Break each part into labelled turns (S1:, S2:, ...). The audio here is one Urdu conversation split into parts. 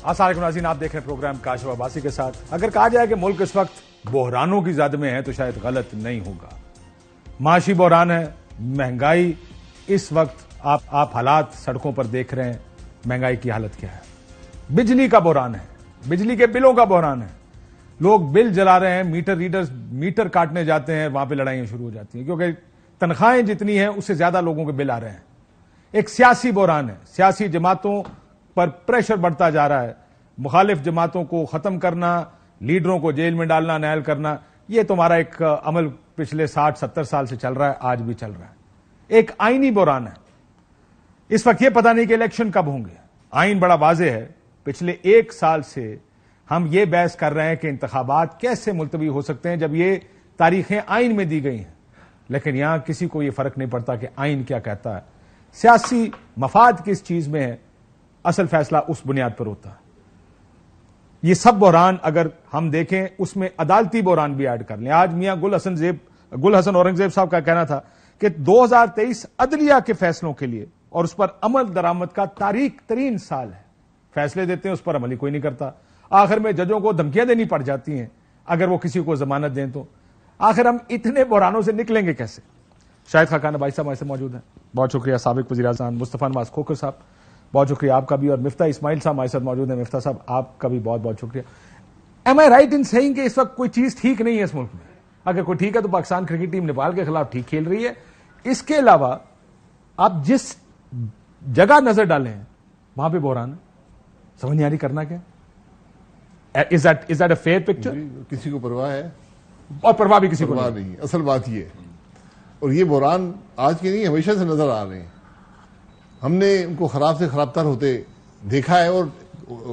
S1: السلام علیکم ناظرین، آپ دیکھ رہے ہیں پروگرام کاشف عباسی کے ساتھ۔ اگر کہا جائے کہ ملک اس وقت بحرانوں کی زد میں ہے تو شاید غلط نہیں ہوگا۔ معاشی بحران ہے، مہنگائی، اس وقت آپ حالات سڑکوں پر دیکھ رہے ہیں، مہنگائی کی حالت کیا ہے۔ بجلی کا بحران ہے، بجلی کے بلوں کا بحران ہے، لوگ بل جلا رہے ہیں، میٹر کاٹنے جاتے ہیں، وہاں پہ لڑائیاں شروع ہو جاتی ہیں کیونکہ تنخواہیں جتنی ہیں اس سے زیادہ لوگوں کے بل آ رہے ہیں۔ ایک سیاسی بحران ہے، سیاسی جماعتوں پر پریشر بڑھتا جا رہا ہے، مخالف جماعتوں کو ختم کرنا، لیڈروں کو جیل میں ڈالنا، نائل کرنا، یہ تمہارا ایک عمل پچھلے 60-70 سال سے چل رہا ہے، آج بھی چل رہا ہے۔ ایک آئینی بحران ہے، اس وقت یہ پتہ نہیں کہ الیکشن کب ہوں گے۔ آئین بڑا واضح ہے، پچھلے 1 سال سے ہم یہ بحث کر رہے ہیں کہ انتخابات کیسے ملتوی ہو سکتے ہیں جب یہ تاریخیں آئین میں دی گئی ہیں، لیکن یہاں کسی کو یہ فرق نہیں پڑتا کہ آئین کیا کہتا ہے، سیاسی مفاد کس چیز میں ہے، اصل فیصلہ اس بنیاد پر ہوتا ہے۔ یہ سب بحران اگر ہم دیکھیں اس میں عدالتی بحران بھی ایڈ کر لیں۔ آج میاں گل حسن اورنگزیب صاحب کا کہنا تھا کہ 2023 عدلیہ کے فیصلوں کے لیے اور اس پر عمل درآمد کا تاریک ترین سال ہے۔ فیصلے دیتے ہیں، اس پر عمل ہی کوئی نہیں کرتا، آخر میں ججوں کو دھمکیاں دینی پڑ جاتی ہیں اگر وہ کسی کو ضمانت دیں تو۔ آخر ہم اتنے بحرانوں سے نکلیں گے کیسے؟ شاہد خاقان بھائی صاحب ہمارے سے موجود ہیں، بہت شکریہ۔ سابق وزیر اعظم مصطفیٰ نواز کھوکھر صاحب، بہت شکریہ آپ کا بھی، اور مفتاح اسماعیل صاحب ہمارے ساتھ موجود ہیں۔ مفتاح صاحب آپ کا بھی بہت بہت شکریہ۔ ایم آئی رائٹ ان سیئنگ کہ اس وقت کوئی چیز ٹھیک نہیں ہے اس ملک میں؟ اگر کوئی ٹھیک ہے تو پاکستان کرکٹ ٹیم نیپال کے خلاف ٹھیک کھیل رہی ہے، اس کے علاوہ آپ جس جگہ نظر ڈالیں وہاں پہ بحران ہے، سمجھ نہیں آ رہی کرنا کیا؟ Is that a fair picture?
S2: کسی کو پرواہ ہے؟
S1: اور پرواہ بھی کسی کو
S2: نہیں۔ اصل بات یہ ہے، اور یہ بحران آج کے نہیں ہمیشہ سے نظر آ رہے ہیں، ہم نے ان کو خراب سے خراب تر ہوتے دیکھا ہے اور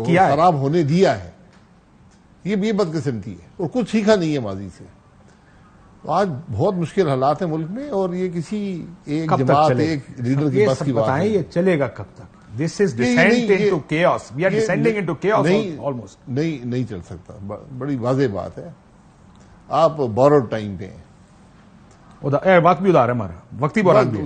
S2: خراب ہونے دیا ہے۔ یہ بھی بدقسمتی ہے اور کچھ سیکھا نہیں ہے ماضی سے۔ تو آج بہت مشکل حالات ہیں ملک میں، اور یہ کسی ایک جماعت ایک لیڈر کی بس کی بات ہے۔
S1: یہ چلے گا کب تک؟ This is descent into chaos. We are descending into chaos almost.
S2: نہیں چل سکتا، بڑی واضح بات ہے۔ آپ بورڈ ٹائم پہ ہیں،
S1: وقت بھی ادھار ہے، ہمارا وقتی بحران بھی ہے،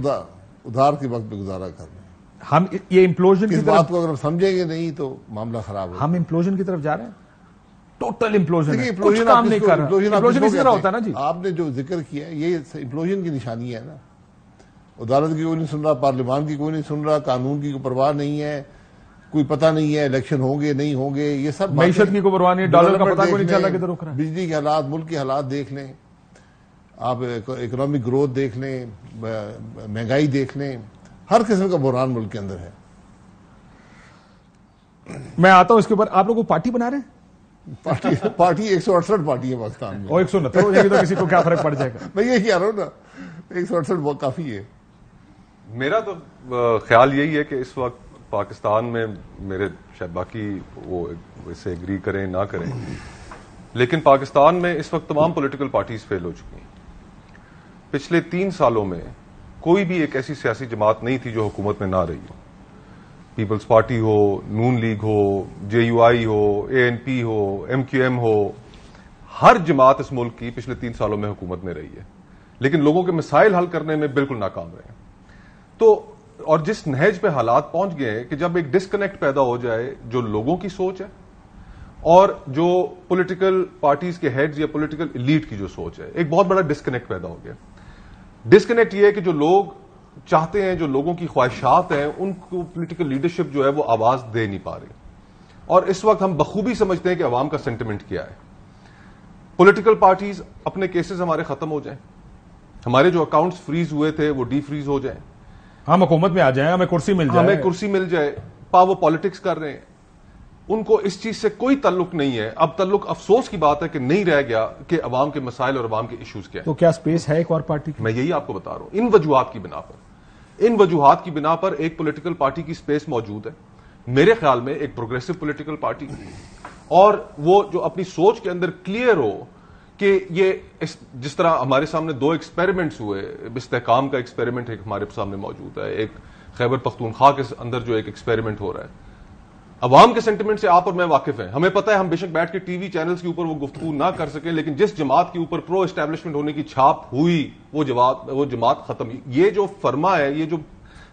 S2: ادھار کے وقت پہ گزارا کر رہے ہیں۔
S1: ہم یہ امپلوژن کی
S2: اس بات کو اگر سمجھیں گے نہیں تو معاملہ خراب ہوگا۔
S1: ہم امپلوژن کی طرف جا رہے ہیں، ٹوٹل امپلوژن، کچھ کام نہیں کر رہا۔ امپلوژن اسی طرح ہوتا ہے نا جی،
S2: آپ نے جو ذکر کیا یہ امپلوژن کی نشانی ہے نا۔ عدالت کی کوئی نہیں سن رہا، پارلیمان کی کوئی نہیں سن رہا، قانون کی کوئی پرواہ نہیں ہے، کوئی پتہ نہیں ہے الیکشن ہوں گے نہیں ہوں گے، یہ سب
S1: معیشت کی کوئی پرواہ نہیں، ڈالر کا پتہ کوئی نہیں چلا کدھر رک رہا ہے،
S2: بجلی کے حالات، ملک کے حالات دیکھ لیں آپ، اکنامک گروتھ دیکھ لیں، مہنگائی دیکھ لیں، ہر قسم کا بحران ملک کے اندر ہے۔
S1: میں آتا ہوں اس کے اوپر، آپ لوگ کو پارٹی بنا رہے ہیں؟
S2: پارٹی 168 پارٹی ہے پاکستان میں،
S1: اور 169 ہو جائے گی تو کسی کو کیا فرق پڑ جائے گا؟
S2: میں یہ کہہ رہا ہوں نا، 168 بہت کافی ہے۔
S3: میرا تو خیال یہی ہے کہ اس وقت پاکستان میں، میرے شاید باقی وہ اسے ایگری کریں نہ کریں، لیکن پاکستان میں اس وقت تمام پولیٹیکل پارٹیز فیل ہو چکی ہیں۔ پچھلے 3 سالوں میں کوئی بھی ایک ایسی سیاسی جماعت نہیں تھی جو حکومت میں نہ رہی ہو، پیپلز پارٹی ہو، نون لیگ ہو، جے یو آئی ہو، اے این پی ہو، ایم کیو ایم ہو، ہر جماعت اس ملک کی پچھلے 3 سالوں میں حکومت میں رہی ہے، لیکن لوگوں کے مسائل حل کرنے میں بالکل ناکام رہے ہیں۔ تو اور جس نہج پہ حالات پہنچ گئے ہیں کہ جب ایک ڈسکنیکٹ پیدا ہو جائے جو لوگوں کی سوچ ہے اور جو پولیٹیکل پارٹیز کے ہیڈز یا پولیٹیکل ایلیٹ کی جو سوچ ہے، ایک بہت بڑا ڈسکنیکٹ پیدا ہو گیا۔ ڈسکنیکٹ یہ ہے کہ جو لوگ چاہتے ہیں، جو لوگوں کی خواہشات ہیں، ان کو پولیٹیکل لیڈرشپ جو ہے وہ آواز دے نہیں پا رہی، اور اس وقت ہم بخوبی سمجھتے ہیں کہ عوام کا سینٹیمنٹ کیا ہے۔ پولیٹیکل پارٹیز اپنے کیسز ہمارے ختم ہو جائیں، ہمارے جو اکاؤنٹس فریز ہوئے تھے وہ ڈی فریز ہو جائیں،
S1: ہم حکومت میں آ جائیں، ہمیں کرسی مل
S3: جائے، وہ پالیٹکس کر رہے ہیں، ان کو اس چیز سے کوئی تعلق نہیں ہے۔ اب تعلق افسوس کی بات ہے کہ نہیں رہ گیا کہ عوام کے مسائل اور عوام کے ایشوز کیا ہیں۔
S1: تو کیا سپیس ہے ایک اور پارٹی کی؟
S3: میں یہی آپ کو بتا رہا ہوں، ان وجوہات کی بنا پر ایک پولیٹیکل پارٹی کی سپیس موجود ہے، میرے خیال میں ایک پروگریسو پولیٹیکل پارٹی، اور وہ جو اپنی سوچ کے اندر کلیئر ہو کہ یہ جس طرح ہمارے سامنے 2 ایکسپیریمنٹس ہوئے، استحکام کا ایکسپیریمنٹ ایک ہمارے سامنے موجود ہے، ایک خیبر پختونخوا کے اندر جو ایک ایکسپیریمنٹ ہو رہا ہے، عوام کے سینٹیمنٹ سے آپ اور میں واقف ہیں، ہمیں پتہ ہے ہم بے شک بیٹھ کے ٹی وی چینلز کے اوپر وہ گفتگو نہ کر سکیں، لیکن جس جماعت کے اوپر پرو اسٹیبلشمنٹ ہونے کی چھاپ ہوئی وہ جماعت ختم۔ یہ جو فرما ہے، یہ جو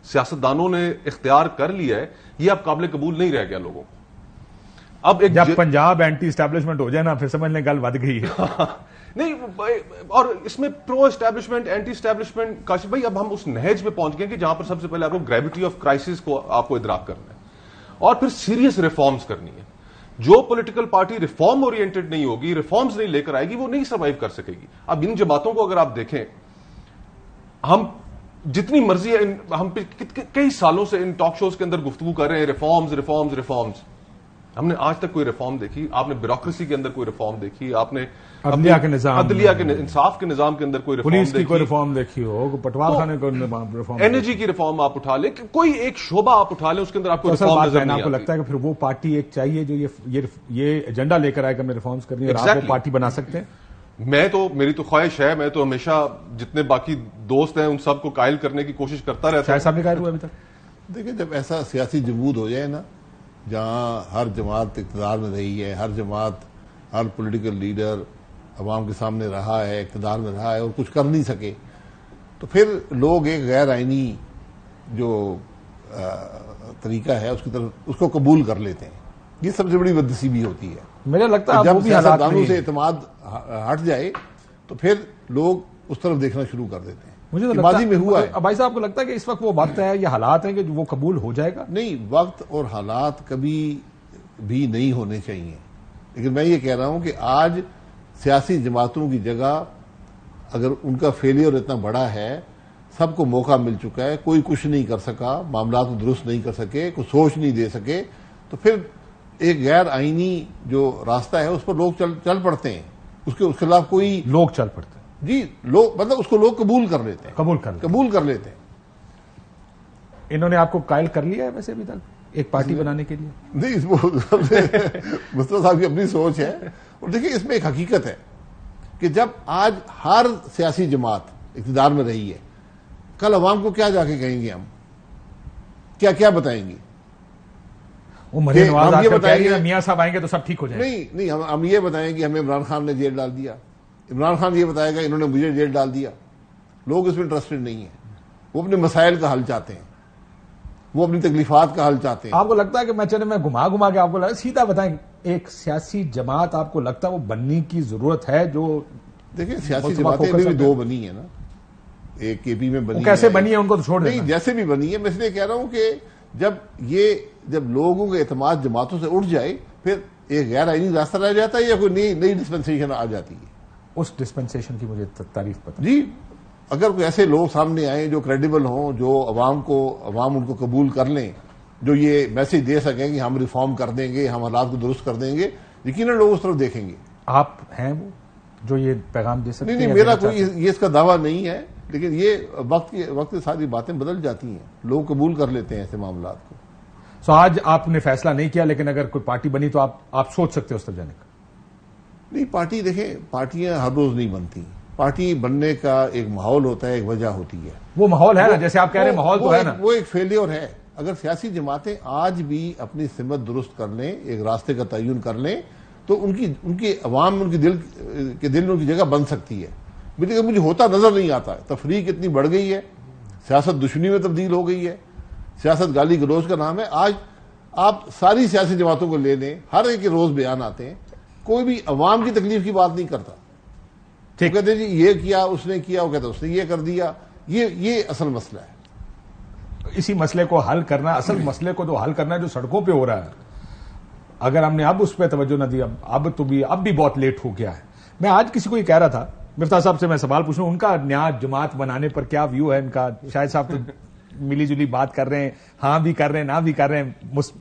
S3: سیاستدانوں نے اختیار کر لیا ہے، یہ اب قابل قبول نہیں رہ گیا لوگوں کو۔ اب
S1: جب پنجاب اینٹی اسٹیبلشمنٹ ہو جائے نا پھر سمجھ لیں گل ود گئی ہے.
S3: نہیں اور اس میں پرو اسٹیبلشمنٹ اینٹی اسٹیبلشمنٹ کاشف بھائی اب ہم اس نہج پہ پہنچ گئے کہ جہاں پر سب سے پہلے آپ کو گریوٹی آف کرائسس کو آپ کو ادراک کرنا ہے اور پھر سیریس ریفارمز کرنی ہے. جو پولیٹیکل پارٹی ریفارم اورینٹڈ نہیں ہوگی, ریفارمز نہیں لے کر آئے گی, وہ نہیں سروائیو کر سکے گی. اب ان جماعتوں کو اگر آپ دیکھیں, ہم جتنی مرضی ہے ہم کئی سالوں سے ان ٹاک شوز کے اندر گفتگو کر رہے ہیں ریفارمز ریفارمز ریفارمز. ہم نے آج تک کوئی ریفارم دیکھی؟ آپ نے بیوروکریسی کے اندر کوئی ریفارم دیکھی؟ آپ نے
S1: عدلیہ کے نظام,
S3: عدلیہ کے انصاف کے نظام کے اندر کوئی ریفارم
S1: پولیس کی کوئی ریفارم دیکھی ہو؟ پٹوال خانے کو ریفارم,
S3: انرجی کی ریفارم آپ اٹھا لیں, کوئی ایک شعبہ آپ اٹھا لیں اس کے اندر آپ کو ریفارم نظر نہیں
S1: آتی. آپ کو لگتا ہے کہ پھر وہ پارٹی ایک چاہیے جو یہ ایجنڈا لے کر آئے کہ ہمیں ریفارمز کرنی ہے اور آپ وہ پارٹی بنا سکتے ہیں؟
S3: میری تو خواہش ہے, میں تو ہمیشہ جتنے باقی دوست ہیں ان سب کو قائل کرنے کی کوشش کرتا رہتا ہوں.
S1: شاہد صاحب نے قائل ہوا ابھی تک؟
S2: دیکھیں جب ایسا سیاسی جمود ہو جائے نا, جہاں ہر جماعت اقتدار میں رہی ہے, ہر جماعت ہر پولیٹیکل لیڈر عوام کے سامنے رہا ہے, اقتدار میں رہا ہے اور کچھ کر نہیں سکے, تو پھر لوگ ایک غیر آئینی جو طریقہ ہے اس کی طرف اس کو قبول کر لیتے ہیں. یہ سب سے بڑی بدنصیبی ہوتی ہے.
S1: مجھے لگتا ہے
S2: جب سیاستدانوں سے اعتماد ہٹ جائے تو پھر لوگ اس طرف دیکھنا شروع کر دیتے ہیں.
S1: مجھے تو
S2: ماضی میں ہوا ہے.
S1: بھائی صاحب کو لگتا ہے کہ اس وقت وہ وقت ہے, یہ حالات ہیں کہ وہ قبول ہو جائے گا؟
S2: نہیں, وقت اور حالات کبھی بھی نہیں ہونے چاہیے, لیکن میں یہ کہہ رہا ہوں کہ آج سیاسی جماعتوں کی جگہ اگر ان کا فیلئر اتنا بڑا ہے, سب کو موقع مل چکا ہے, کوئی کچھ نہیں کر سکا, معاملات کو درست نہیں کر سکے, کوئی سوچ نہیں دے سکے, تو پھر ایک غیر آئینی جو راستہ ہے اس پر لوگ چل پڑتے ہیں. اس کے خلاف کوئی
S1: لوگ چل پڑتے ہیں.
S2: جی لوگ مطلب اس کو لوگ قبول کر لیتے ہیں, قبول کر لیتے ہیں.
S1: انہوں نے آپ کو قائل کر لیا ہے ویسے ابھی تک ایک پارٹی بنانے کے لیے؟
S2: نہیں, مصطفیٰ صاحب کی اپنی سوچ ہے. اور دیکھیں اس میں ایک حقیقت ہے کہ جب آج ہر سیاسی جماعت اقتدار میں رہی ہے, کل عوام کو کیا جا کے کہیں گے, ہم کیا بتائیں گے؟
S1: وہ مریم نواز آج کل کہہ رہی ہے میاں صاحب آئیں گے تو سب ٹھیک ہو جائے گا.
S2: نہیں, ہم یہ بتائیں گے ہمیں عمران خان نے جیل ڈال دیا, عمران خان یہ بتائے گا انہوں نے مجھے جیل ڈال دیا. لوگ اس میں انٹرسٹڈ نہیں ہیں, وہ اپنے مسائل کا حل چاہتے ہیں, وہ اپنی تکلیفات کا حل چاہتے ہیں.
S1: آپ کو لگتا ہے کہ میں گھما کے آپ کو لگتا ہے سیدھا بتائیں, ایک سیاسی جماعت آپ کو لگتا ہے وہ بننے کی ضرورت ہے؟ جو
S2: دیکھیں سیاسی جماعتیں بھی دو بنی ہیں نا, ایک کے پی میں بنی,
S1: کیسے بنی ہے ان کو تو چھوڑ
S2: نہیں, جیسے بھی بنی ہے. میں اس لیے کہہ رہا ہوں کہ جب لوگوں کا اعتماد جماعتوں سے اٹھ جائے پھر ایک غیر آئینی راستہ رہ جاتا ہے یا کوئی نئی ڈسپنسیشن آ جاتی ہے.
S1: اس ڈسپنسیشن کی مجھے تعریف پتہ.
S2: جی, اگر کوئی ایسے لوگ سامنے آئیں جو کریڈیبل ہوں, جو عوام ان کو قبول کر لیں, جو یہ میسج دے سکیں کہ ہم ریفارم کر دیں گے, ہم حالات کو درست کر دیں گے, یقیناً لوگ اس طرف دیکھیں گے.
S1: آپ ہیں وہ جو یہ پیغام دے سکتے ہیں؟
S2: نہیں, میرا کوئی یہ اس کا دعویٰ نہیں ہے, لیکن یہ وقت کے ساتھ یہ باتیں بدل جاتی ہیں, لوگ قبول کر لیتے ہیں ایسے معاملات کو.
S1: سو آج آپ نے فیصلہ نہیں کیا, لیکن اگر کوئی پارٹی بنی تو آپ سوچ سکتے ہو اس طرف جانے کا؟
S2: نہیں, پارٹی دیکھیں پارٹیاں ہر روز نہیں بنتی. پارٹی بننے کا ایک ماحول ہوتا ہے, ایک وجہ ہوتی ہے.
S1: وہ ماحول ہے نا, جیسے آپ کہہ رہے ہیں ماحول تو ہے نا.
S2: وہ ایک فیلئر ہے. اگر سیاسی جماعتیں آج بھی اپنی سمت درست کر لیں, ایک راستے کا تعین کر لیں, تو ان کی عوام ان کے دل میں ان کی جگہ بن سکتی ہے. لیکن مجھے ہوتا نظر نہیں آتا. تفریق اتنی بڑھ گئی ہے, سیاست دشمنی میں تبدیل ہو گئی ہے, سیاست گالی گلوچ کا نام ہے. آج آپ ساری سیاسی جماعتوں کو لے لیں, ہر ایک کے روز بیان آتے ہیں, کوئی بھی عوام کی تکلیف کی بات نہیں کرتا. ٹھیک کہتے جی یہ کیا, اس نے کیا, وہ کہتا اس نے یہ کر دیا. یہ اصل مسئلہ ہے.
S1: اسی مسئلے کو حل کرنا, اصل مسئلے کو تو حل کرنا ہے جو سڑکوں پہ ہو رہا ہے. اگر ہم نے اب اس پہ توجہ نہ دی, اب بھی بہت لیٹ ہو گیا ہے. میں آج کسی کو یہ کہہ رہا تھا, مفتاح صاحب سے میں سوال پوچھوں, ان کا نیا جماعت بنانے پر کیا ویو ہے ان کا؟ شاہد صاحب تو ملی جلی بات کر رہے ہیں, ہاں بھی کر رہے ہیں, نہ بھی کر رہے ہیں.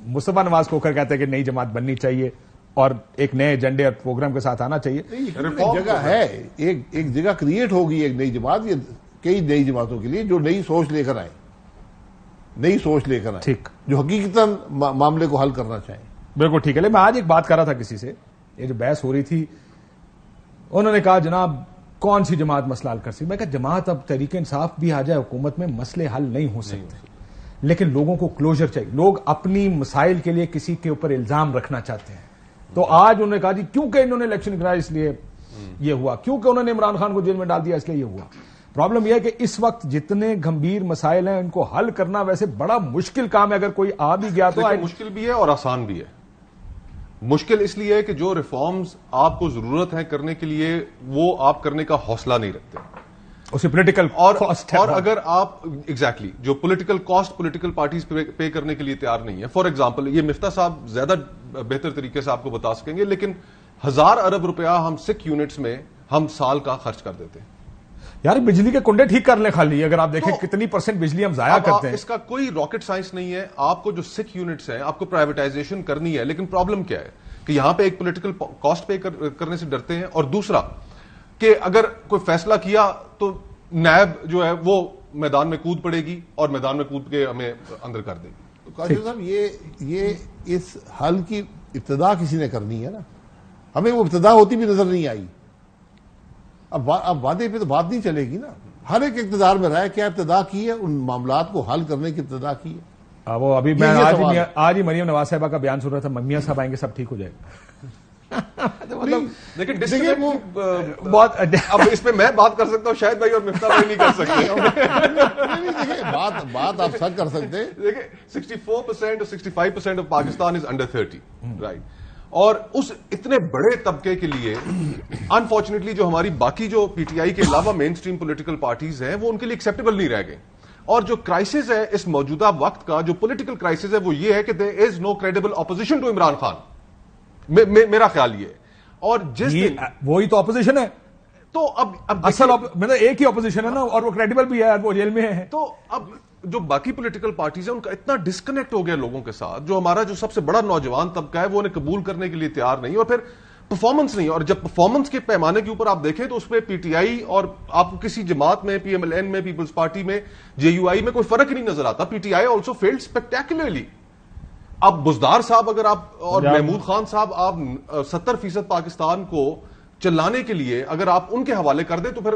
S1: مصطفیٰ نواز کھوکھر کہتے ہیں کہ نئی جماعت بننی چاہیے اور ایک نئے ایجنڈے اور پروگرام کے ساتھ آنا چاہیے.
S2: ایک جگہ ہے, ایک جگہ کریٹ ہوگی ایک نئی جماعت, یہ کئی نئی جماعتوں کے لیے جو نئی سوچ لے کر آئیں,
S1: ٹھیک,
S2: جو حقیقتاً معاملے کو حل کرنا چاہیں.
S1: بالکل ٹھیک ہے. میں آج ایک بات کر رہا تھا کسی سے, یہ جو بحث ہو رہی تھی, انہوں نے کہا جناب کون سی جماعت مسئلہ حل کر سکتی؟ میں کہا جماعت اب تحریک انصاف بھی آ جائے حکومت میں, مسئلے حل نہیں ہو سکتے, لیکن لوگوں کو کلوجر چاہیے. لوگ اپنی مسائل کے لیے کسی کے اوپر الزام رکھنا چاہتے ہیں. تو آج انہوں نے کہا جی کیونکہ انہوں نے الیکشن کرایا اس لیے یہ ہوا, کیونکہ انہوں نے عمران خان کو جیل میں ڈال دیا اس لیے یہ ہوا. پرابلم یہ ہے کہ اس وقت جتنے گمبھیر مسائل ہیں ان کو حل کرنا ویسے بڑا مشکل کام ہے. اگر کوئی آ بھی گیا تو
S3: مشکل بھی ہے اور آسان بھی ہے. مشکل اس لیے ہے کہ جو ریفارمز آپ کو ضرورت ہے کرنے کے لیے وہ آپ کرنے کا حوصلہ نہیں رکھتے
S1: اسے پولیٹیکل کاسٹ
S3: اور اگر آپ ایگزیکٹلی جو پولیٹیکل کاسٹ پولیٹیکل پارٹیز پے کرنے کے لیے تیار نہیں ہے. فار ایگزامپل یہ مفتاح صاحب زیادہ بہتر طریقے سے آپ کو بتا سکیں گے, لیکن 1000 ارب روپیہ ہم سکھ یونٹس میں ہم سال کا خرچ کر دیتے ہیں.
S1: یار بجلی کے کنڈے ٹھیک کر لیں خالی, اگر آپ دیکھیں کتنی % بجلی ہم ضائع کرتے ہیں.
S3: اس کا کوئی راکٹ سائنس نہیں ہے. آپ کو جو سکھ یونٹس ہیں آپ کو پرائیویٹائزیشن کرنی ہے, لیکن پرابلم کیا ہے کہ یہاں پہ ایک پولیٹیکل کاسٹ پے کرنے سے ڈرتے ہیں, اور دوسرا کہ اگر کوئی فیصلہ کیا تو نیب جو ہے وہ میدان میں کود پڑے گی اور میدان میں کود کے ہمیں اندر کر دے گی.
S2: قاسم صاحب یہ اس حل کی ابتدا کسی نے کرنی ہے نا, ہمیں وہ ابتدا ہوتی بھی نظر نہیں آئی. اب وعدے پہ تو بات نہیں چلے گی نا. ہر ایک اقتدار میں رہا ہے کیا ابتدا کی ہے, ان معاملات کو حل کرنے کی ابتدا کی ہے.
S1: وہ ابھی میں آج ہی مریم نواز صاحبہ کا بیان سن رہا تھا, میاں صاحب آئیں گے سب ٹھیک ہو جائے گا.
S3: بہت اب اس پہ میں بات کر سکتا ہوں, شاید بھائی اور مفتاح بھائی نہیں کر سکتے.
S2: بات آپ سب کر سکتے.
S3: دیکھیں 64% اور 65% of Pakistan is under 30, right. اور اس اتنے بڑے طبقے کے لیے انفارچونیٹلی جو ہماری باقی جو پی ٹی آئی کے علاوہ مین اسٹریم پولیٹیکل پارٹیز ہیں وہ ان کے لیے ایکسیپٹیبل نہیں رہ گئے. اور جو کرائسس ہے اس موجودہ وقت کا, جو پولیٹیکل کرائسس ہے وہ یہ ہے کہ there is no credible opposition to Imran Khan. میرا خیال یہ ہے. اور جس
S1: وہی تو اپوزیشن ہے,
S3: تو اب
S1: اصل مطلب ایک ہی اپوزیشن ہے نا, اور وہ کریڈیبل بھی ہے, وہ جیل میں ہے.
S3: تو اب جو باقی پولیٹیکل پارٹیز ہیں ان کا اتنا ڈسکنیکٹ ہو گیا لوگوں کے ساتھ, جو ہمارا جو سب سے بڑا نوجوان طبقہ ہے وہ انہیں قبول کرنے کے لیے تیار نہیں, اور پھر پرفارمنس نہیں. اور جب پرفارمنس کے پیمانے کے اوپر آپ دیکھیں تو اس پہ پی ٹی آئی اور آپ کو کسی جماعت میں, پی ایم ایل این میں, پیپلز پارٹی میں, جے یو آئی میں کوئی فرق ہی نہیں نظر آتا. P T I also field spectacularly. اب بزدار صاحب اگر آپ اور محمود خان صاحب آپ 70% پاکستان کو چلانے کے لیے اگر آپ ان کے حوالے کر دیں تو پھر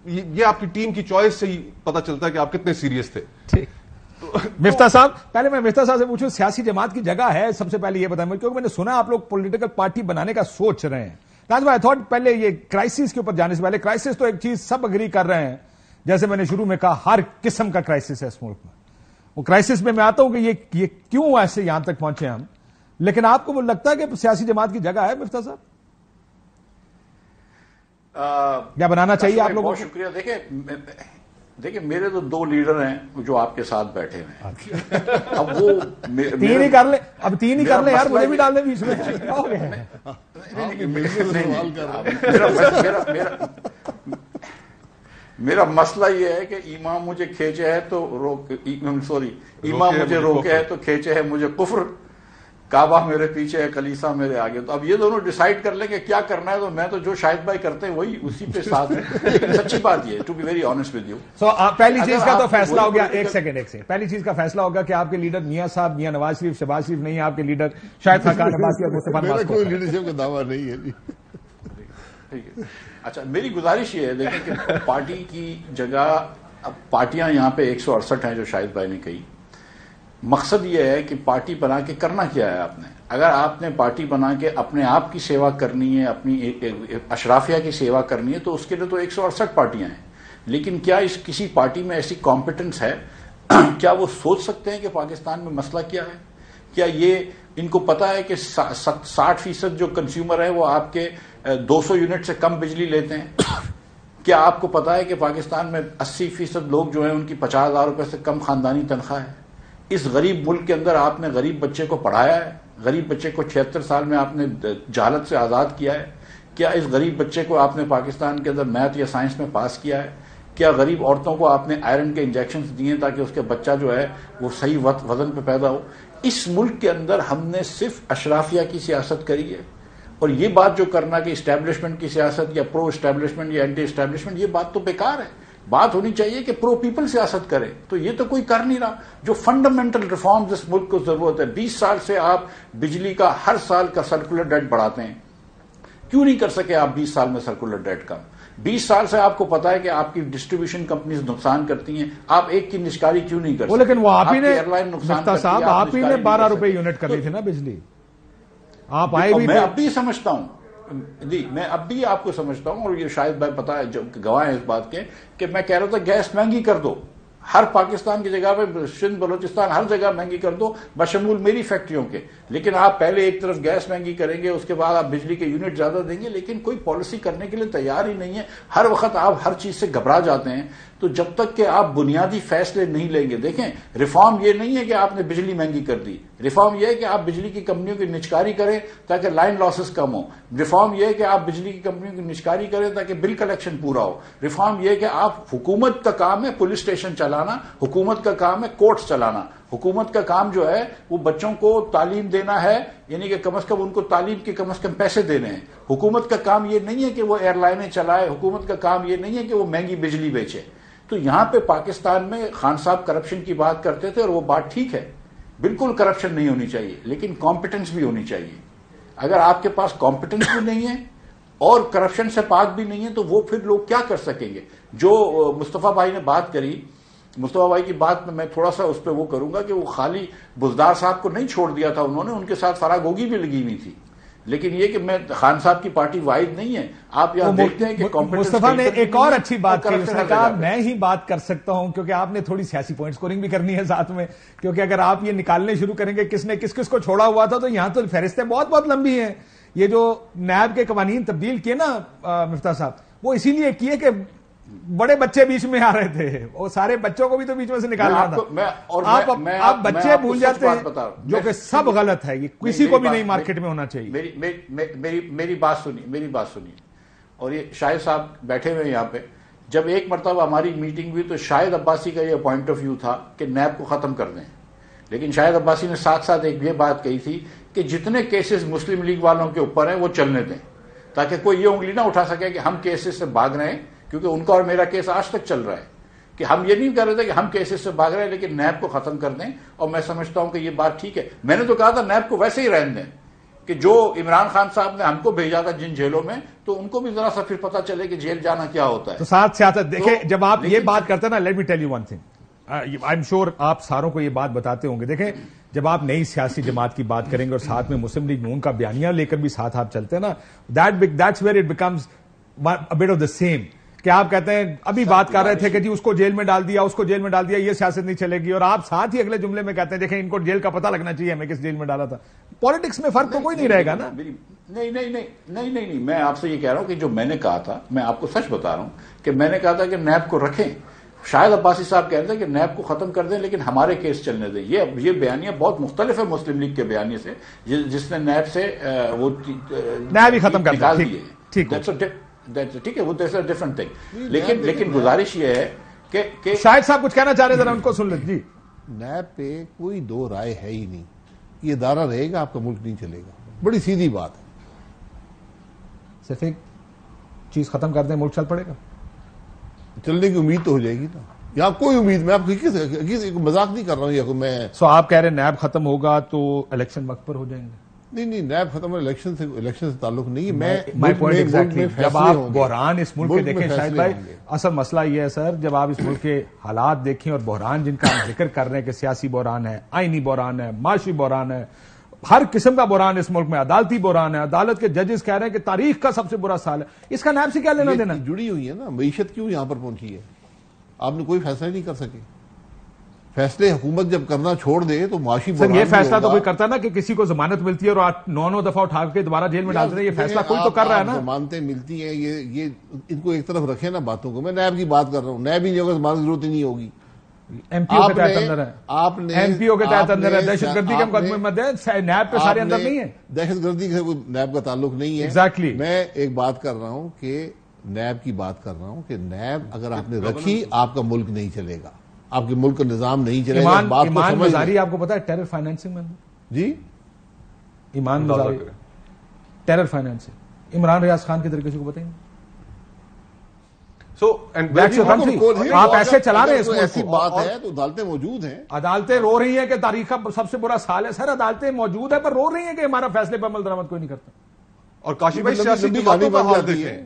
S3: یہ آپ کی ٹیم کی چوائس سے ہی پتہ چلتا ہے کہ آپ کتنے سیریس تھے.
S1: مفتاح صاحب, پہلے میں مفتاح صاحب سے پوچھوں, سیاسی جماعت کی جگہ ہے سب سے پہلے یہ بتائیں, کیونکہ میں نے سنا آپ لوگ پولیٹیکل پارٹی بنانے کا سوچ رہے ہیں. آئی تھاٹ پہلے یہ کرائسس کے اوپر جانے سے پہلے, کرائسس تو ایک چیز سب اگری کر رہے ہیں, جیسے میں نے شروع میں کہا ہر قسم کا کرائسس ہے اس ملک میں. وہ کرائسس میں آتا ہوں کہ یہ کیوں ایسے یہاں تک پہنچے ہم, لیکن آپ کو وہ لگتا ہے کہ سیاسی جماعت کی جگہ ہے مفتاح صاحب, کیا بنانا چاہیے آپ لوگوں کو؟
S4: بہت شکریہ. دیکھیں میرے تو 2 لیڈر ہیں جو آپ کے ساتھ بیٹھے ہیں. اب وہ
S1: 3 ہی کر لیں, اب 3 ہی کر لیں یار, مجھے بھی ڈال دیں بیچ میں.
S4: میرا مسئلہ یہ ہے کہ امام مجھے کھینچے ہے تو امام مجھے روکے ہے تو کھینچے ہے مجھے کفر, کعبہ میرے پیچھے ہے, کلیسا میرے آگے. تو اب یہ دونوں ڈیسائیڈ کر لیں کہ کیا کرنا ہے. تو میں تو جو شاہد بھائی کرتے ہیں وہی اسی پہ ساتھ ہے. لیکن سچی بات یہ to be very honest with you.
S1: پہلی چیز کا تو فیصلہ ہو گیا, ایک سیکنڈ پہلی چیز کا فیصلہ ہوگا کہ آپ کے لیڈر میاں صاحب, میاں نواز شریف, شہباز شریف نہیں ہے آپ کے لیڈر, شاید خاقان عباسی اور مصطفیٰ نواز.
S2: کوئی لیڈرشپ کا دعویٰ نہیں ہے.
S4: اچھا, میری گزارش یہ ہے دیکھیں کہ پارٹی کی جگہ, اب پارٹیاں یہاں پہ 168 ہیں جو شاہد بھائی نے کہی. مقصد یہ ہے کہ پارٹی بنا کے کرنا کیا ہے آپ نے. اگر آپ نے پارٹی بنا کے اپنے آپ کی سیوا کرنی ہے, اپنی اشرافیہ کی سیوا کرنی ہے, تو اس کے لیے تو 168 پارٹیاں ہیں. لیکن کیا اس کسی پارٹی میں ایسی کمپیٹنس ہے, کیا وہ سوچ سکتے ہیں کہ پاکستان میں مسئلہ کیا ہے؟ کیا یہ ان کو پتا ہے کہ 60% جو کنزیومر ہیں وہ آپ کے 200 یونٹ سے کم بجلی لیتے ہیں؟ کیا آپ کو پتا ہے کہ پاکستان میں 80% لوگ جو ہیں ان کی 50,000 روپے سے کم خاندانی تنخواہ ہے؟ اس غریب ملک کے اندر آپ نے غریب بچے کو پڑھایا ہے, غریب بچے کو 76 سال میں آپ نے جہالت سے آزاد کیا ہے. کیا اس غریب بچے کو آپ نے پاکستان کے اندر میتھ یا سائنس میں پاس کیا ہے؟ کیا غریب عورتوں کو آپ نے آئرن کے انجیکشنز دیے تاکہ اس کے بچہ جو ہے وہ صحیح وزن پہ پیدا ہو؟ اس ملک کے اندر ہم نے صرف اشرافیہ کی سیاست کری ہے. اور یہ بات جو کرنا کہ اسٹیبلشمنٹ کی سیاست یا پرو اسٹیبلشمنٹ یا اینٹی اسٹیبلشمنٹ, یہ بات تو بیکار ہے. بات ہونی چاہیے کہ پرو پیپل سیاست کرے. تو یہ تو کوئی کر نہیں رہا. جو فنڈامنٹل ریفارمز اس ملک کو ضرورت ہے, 20 سال سے آپ بجلی کا ہر سال کا سرکولر ڈیٹ بڑھاتے ہیں, کیوں نہیں کر سکے آپ 20 سال میں سرکولر ڈیٹ کم؟ 20 سال سے آپ کو پتا ہے کہ آپ کی ڈسٹریبیوشن کمپنیز نقصان کرتی ہیں, آپ ایک کی نشکاری کیوں نہیں کر سکتے؟
S1: لیکن وہ آپ ہی نے, مفتاح صاحب آپ ہی نے 12 روپے یونٹ کر لی تھی نا بجلی, آپ آئے بھی.
S4: میں اب بھی سمجھتا ہوں, جی میں اب بھی آپ کو سمجھتا ہوں, اور یہ شاید بھائی پتا ہے جو گواہ ہے اس بات کے کہ میں کہہ رہا تھا گیس مہنگی کر دو. ہر پاکستان کی جگہ پہ سندھ بلوچستان ہر جگہ مہنگی کر دو بشمول میری فیکٹریوں کے، لیکن آپ پہلے ایک طرف گیس مہنگی کریں گے، اس کے بعد آپ بجلی کے یونٹ زیادہ دیں گے، لیکن کوئی پالیسی کرنے کے لیے تیار ہی نہیں ہے. ہر وقت آپ ہر چیز سے گھبرا جاتے ہیں. تو جب تک کہ آپ بنیادی فیصلے نہیں لیں گے، دیکھیں ریفارم یہ نہیں ہے کہ آپ نے بجلی مہنگی کر دی، ریفارم یہ ہے کہ آپ بجلی کی کمپنیوں کی نجکاری کریں تاکہ لائن لاسز کم ہو، ریفارم یہ ہے کہ آپ بجلی کی کمپنیوں کی نجکاری کریں تاکہ بل کلیکشن پورا ہو، ریفارم یہ ہے کہ آپ حکومت کا کام ہے پولیس اسٹیشن چلانا، حکومت کا کام ہے کورٹس چلانا، حکومت کا کام جو ہے وہ بچوں کو تعلیم دینا ہے، یعنی کہ کم از کم ان کو تعلیم کے کم از کم پیسے دینے ہیں. حکومت کا کام یہ نہیں ہے کہ وہ ایئر لائنیں چلائے، حکومت کا کام یہ نہیں ہے کہ وہ مہنگی بجلی بیچے. تو یہاں پہ پاکستان میں خان صاحب کرپشن کی بات کرتے تھے اور وہ بات ٹھیک ہے، بالکل کرپشن نہیں ہونی چاہیے، لیکن کمپیٹنس بھی ہونی چاہیے. اگر آپ کے پاس کمپیٹنس بھی نہیں ہے اور کرپشن سے پاک بھی نہیں ہے تو وہ پھر لوگ کیا کر سکیں گے؟ جو مصطفیٰ بھائی نے بات کری، مصطفیٰ بھائی کی بات میں تھوڑا سا اس پہ وہ کروں گا کہ وہ خالی بزدار صاحب کو نہیں چھوڑ دیا تھا انہوں نے، ان کے ساتھ فراگوگی بھی لگی ہوئی تھی. لیکن یہ کہ میں خان صاحب کی پارٹی واحد نہیں ہے. آپ یہاں دیکھتے ہیں کہ
S1: مصطفیٰ نے ایک اور اچھی بات کی، اس نے کہا میں ہی بات کر سکتا ہوں، کیونکہ آپ نے تھوڑی سیاسی پوائنٹ سکورنگ بھی کرنی ہے ساتھ میں، کیونکہ اگر آپ یہ نکالنے شروع کریں گے کس نے کس کس کو چھوڑا ہوا تھا تو یہاں تو فہرستیں بہت بہت لمبی ہیں. یہ جو نیب کے قوانین تبدیل کیے نا مفتاح صاحب، وہ اسی لیے کیے کہ بڑے بچے بیچ میں آ رہے تھے، وہ سارے بچوں کو بھی تو بیچ میں سے نکالنا تھا. آپ بچے بھول جاتے ہیں جو کہ سب غلط ہے، یہ کسی کو بھی نہیں مارکیٹ میں ہونا چاہیے.
S4: میری بات سنیے اور یہ شاہد صاحب بیٹھے ہوئے یہاں پہ، جب ایک مرتبہ ہماری میٹنگ ہوئی تو شاہد عباسی کا یہ پوائنٹ آف ویو تھا کہ نیب کو ختم کر دیں، لیکن شاہد عباسی نے ساتھ ساتھ ایک یہ بات کہی تھی کہ جتنے کیسز مسلم لیگ والوں کے اوپر ہیں وہ چلنے دیں، تاکہ کوئی یہ انگلی نہ اٹھا سکے کہ ہم کیسز سے بھاگ رہے ہیں، کیونکہ ان کا اور میرا کیس آج تک چل رہا ہے کہ ہم یہ نہیں کر رہے تھے کہ ہم کیسز سے بھاگ رہے ہیں، لیکن نیب کو ختم کر دیں. اور میں سمجھتا ہوں کہ یہ بات ٹھیک ہے. میں نے تو کہا تھا نیب کو ویسے ہی رہنے دیں کہ جو عمران خان صاحب نے ہم کو بھیجا تھا جن جیلوں میں، تو ان کو بھی ذرا سا پھر پتا چلے کہ جیل جانا کیا ہوتا ہے.
S1: تو ساتھ سیاست دیکھیں، جب آپ یہ بات کرتے ہیں نا، let me tell you one thing, I am sure آپ ساروں کو یہ بات بتاتے ہوں گے. دیکھیں جب آپ نئی سیاسی جماعت کی بات کریں گے اور ساتھ میں مسلم لیگ نون کا بیانیہ لے کر بھی ساتھ آپ چلتے ہیں نا، that's where it becomes a bit of the same. کہ آپ کہتے ہیں ابھی بات کر رہے تھے کہ جی اس کو جیل میں ڈال دیا، اس کو جیل میں ڈال دیا، یہ سیاست نہیں چلے گی، اور آپ ساتھ ہی اگلے جملے میں کہتے ہیں دیکھیں ان کو جیل کا پتہ لگنا چاہیے ہمیں کس جیل میں ڈالا تھا. پالیٹکس میں فرق تو کوئی نہیں رہے گا نا.
S4: نہیں، میں آپ سے یہ کہہ رہا ہوں کہ جو میں نے کہا تھا، میں آپ کو سچ بتا رہا ہوں کہ میں نے کہا تھا کہ نیب کو رکھیں. شاہد عباسی صاحب کہہ رہے تھے کہ نیب کو ختم کر دیں لیکن ہمارے کیس چلنے دیں. یہ بیانیہ بہت مختلف ہے مسلم لیگ کے بیانیے سے، جس نے نیب سے وہ
S1: نیب ہی ختم کر
S4: دیے. ٹھیک ہے، وہ ڈفرنٹ تھنگ. لیکن گزارش یہ ہے کہ
S1: شاہد صاحب کچھ کہنا چاہ رہے ذرا ان کو سن لیں. جی
S2: نیب پہ کوئی دو رائے ہے ہی نہیں. یہ ادارہ رہے گا آپ کا ملک نہیں چلے گا. بڑی سیدھی بات ہے.
S1: صرف ایک چیز ختم کر دیں ملک چل پڑے گا.
S2: چلنے کی امید تو ہو جائے گی نا. یہاں کوئی امید، میں آپ کو مذاق نہیں کر رہا ہوں. یا میں
S1: آپ کہہ رہے ہیں نیب ختم ہوگا تو الیکشن وقت پر ہو جائیں گے؟
S2: نہیں، نیب ختم الیکشن سے تعلق نہیں
S1: ہے. جب آپ بحران اس ملک کے دیکھیں شاہد بھائی، اصل مسئلہ یہ ہے سر، جب آپ اس ملک کے حالات دیکھیں اور بحران جن کا ہم ذکر کر رہے ہیں کہ سیاسی بحران ہے، آئینی بحران ہے، معاشی بحران ہے، ہر قسم کا بحران اس ملک میں، عدالتی بحران ہے، عدالت کے ججز کہہ رہے ہیں کہ تاریخ کا سب سے برا سال ہے. اس کا نیب سے کیا لینا دینا؟
S2: جڑی ہوئی ہے نا. معیشت کیوں یہاں پر پہنچی ہے؟ آپ نے کوئی فیصلہ نہیں کر سکے. فیصلے حکومت جب کرنا چھوڑ دے تو معاشی
S1: بحران. یہ فیصلہ تو کوئی کرتا نا کہ کسی کو ضمانت ملتی ہے اور 9 دفعہ اٹھا کے دوبارہ جیل میں ڈالتے ہیں. یہ فیصلہ کوئی تو کر رہا ہے نا.
S2: ضمانتیں ملتی ہیں، یہ ان کو ایک طرف رکھے نا باتوں کو. میں نیب کی بات کر رہا ہوں. نیب ہی نہیں ہوگا، ضمانت کی ضرورت ہی نہیں ہوگی.
S1: ایم پی او کے تحت اندر ہے، آپ نے ایم پی او کے تحت اندر ہے. دہشت گردی کے مقدمے میں نیب پہ سارے اندر نہیں ہے.
S2: دہشت گردی سے نیب کا تعلق نہیں ہے.
S1: ایگزیکٹلی.
S2: میں ایک بات کر رہا ہوں کہ نیب کی بات کر رہا ہوں کہ نیب اگر آپ نے رکھی، آپ کا ملک نہیں چلے گا، آپ کے ملک کا نظام نہیں چلے گا.
S1: ایمان مزاری آپ کو پتا ہے ٹیرر فائنینسنگ میں؟
S2: جی
S1: ایمان مزاری ٹیرر فائنینسنگ، عمران ریاض خان کے طریقے سے کو بتائیں. آپ ایسے چلا رہے ہیں.
S2: ایسی بات ہے تو عدالتیں موجود ہیں.
S1: عدالتیں رو رہی ہیں کہ تاریخ کا سب سے برا سال ہے. سر عدالتیں موجود ہیں پر رو رہی ہیں کہ ہمارا فیصلے پر عمل درآمد کوئی نہیں کرتا.
S3: اور کاشی بھائی سیاسی جماعتوں کا حال دیکھیں،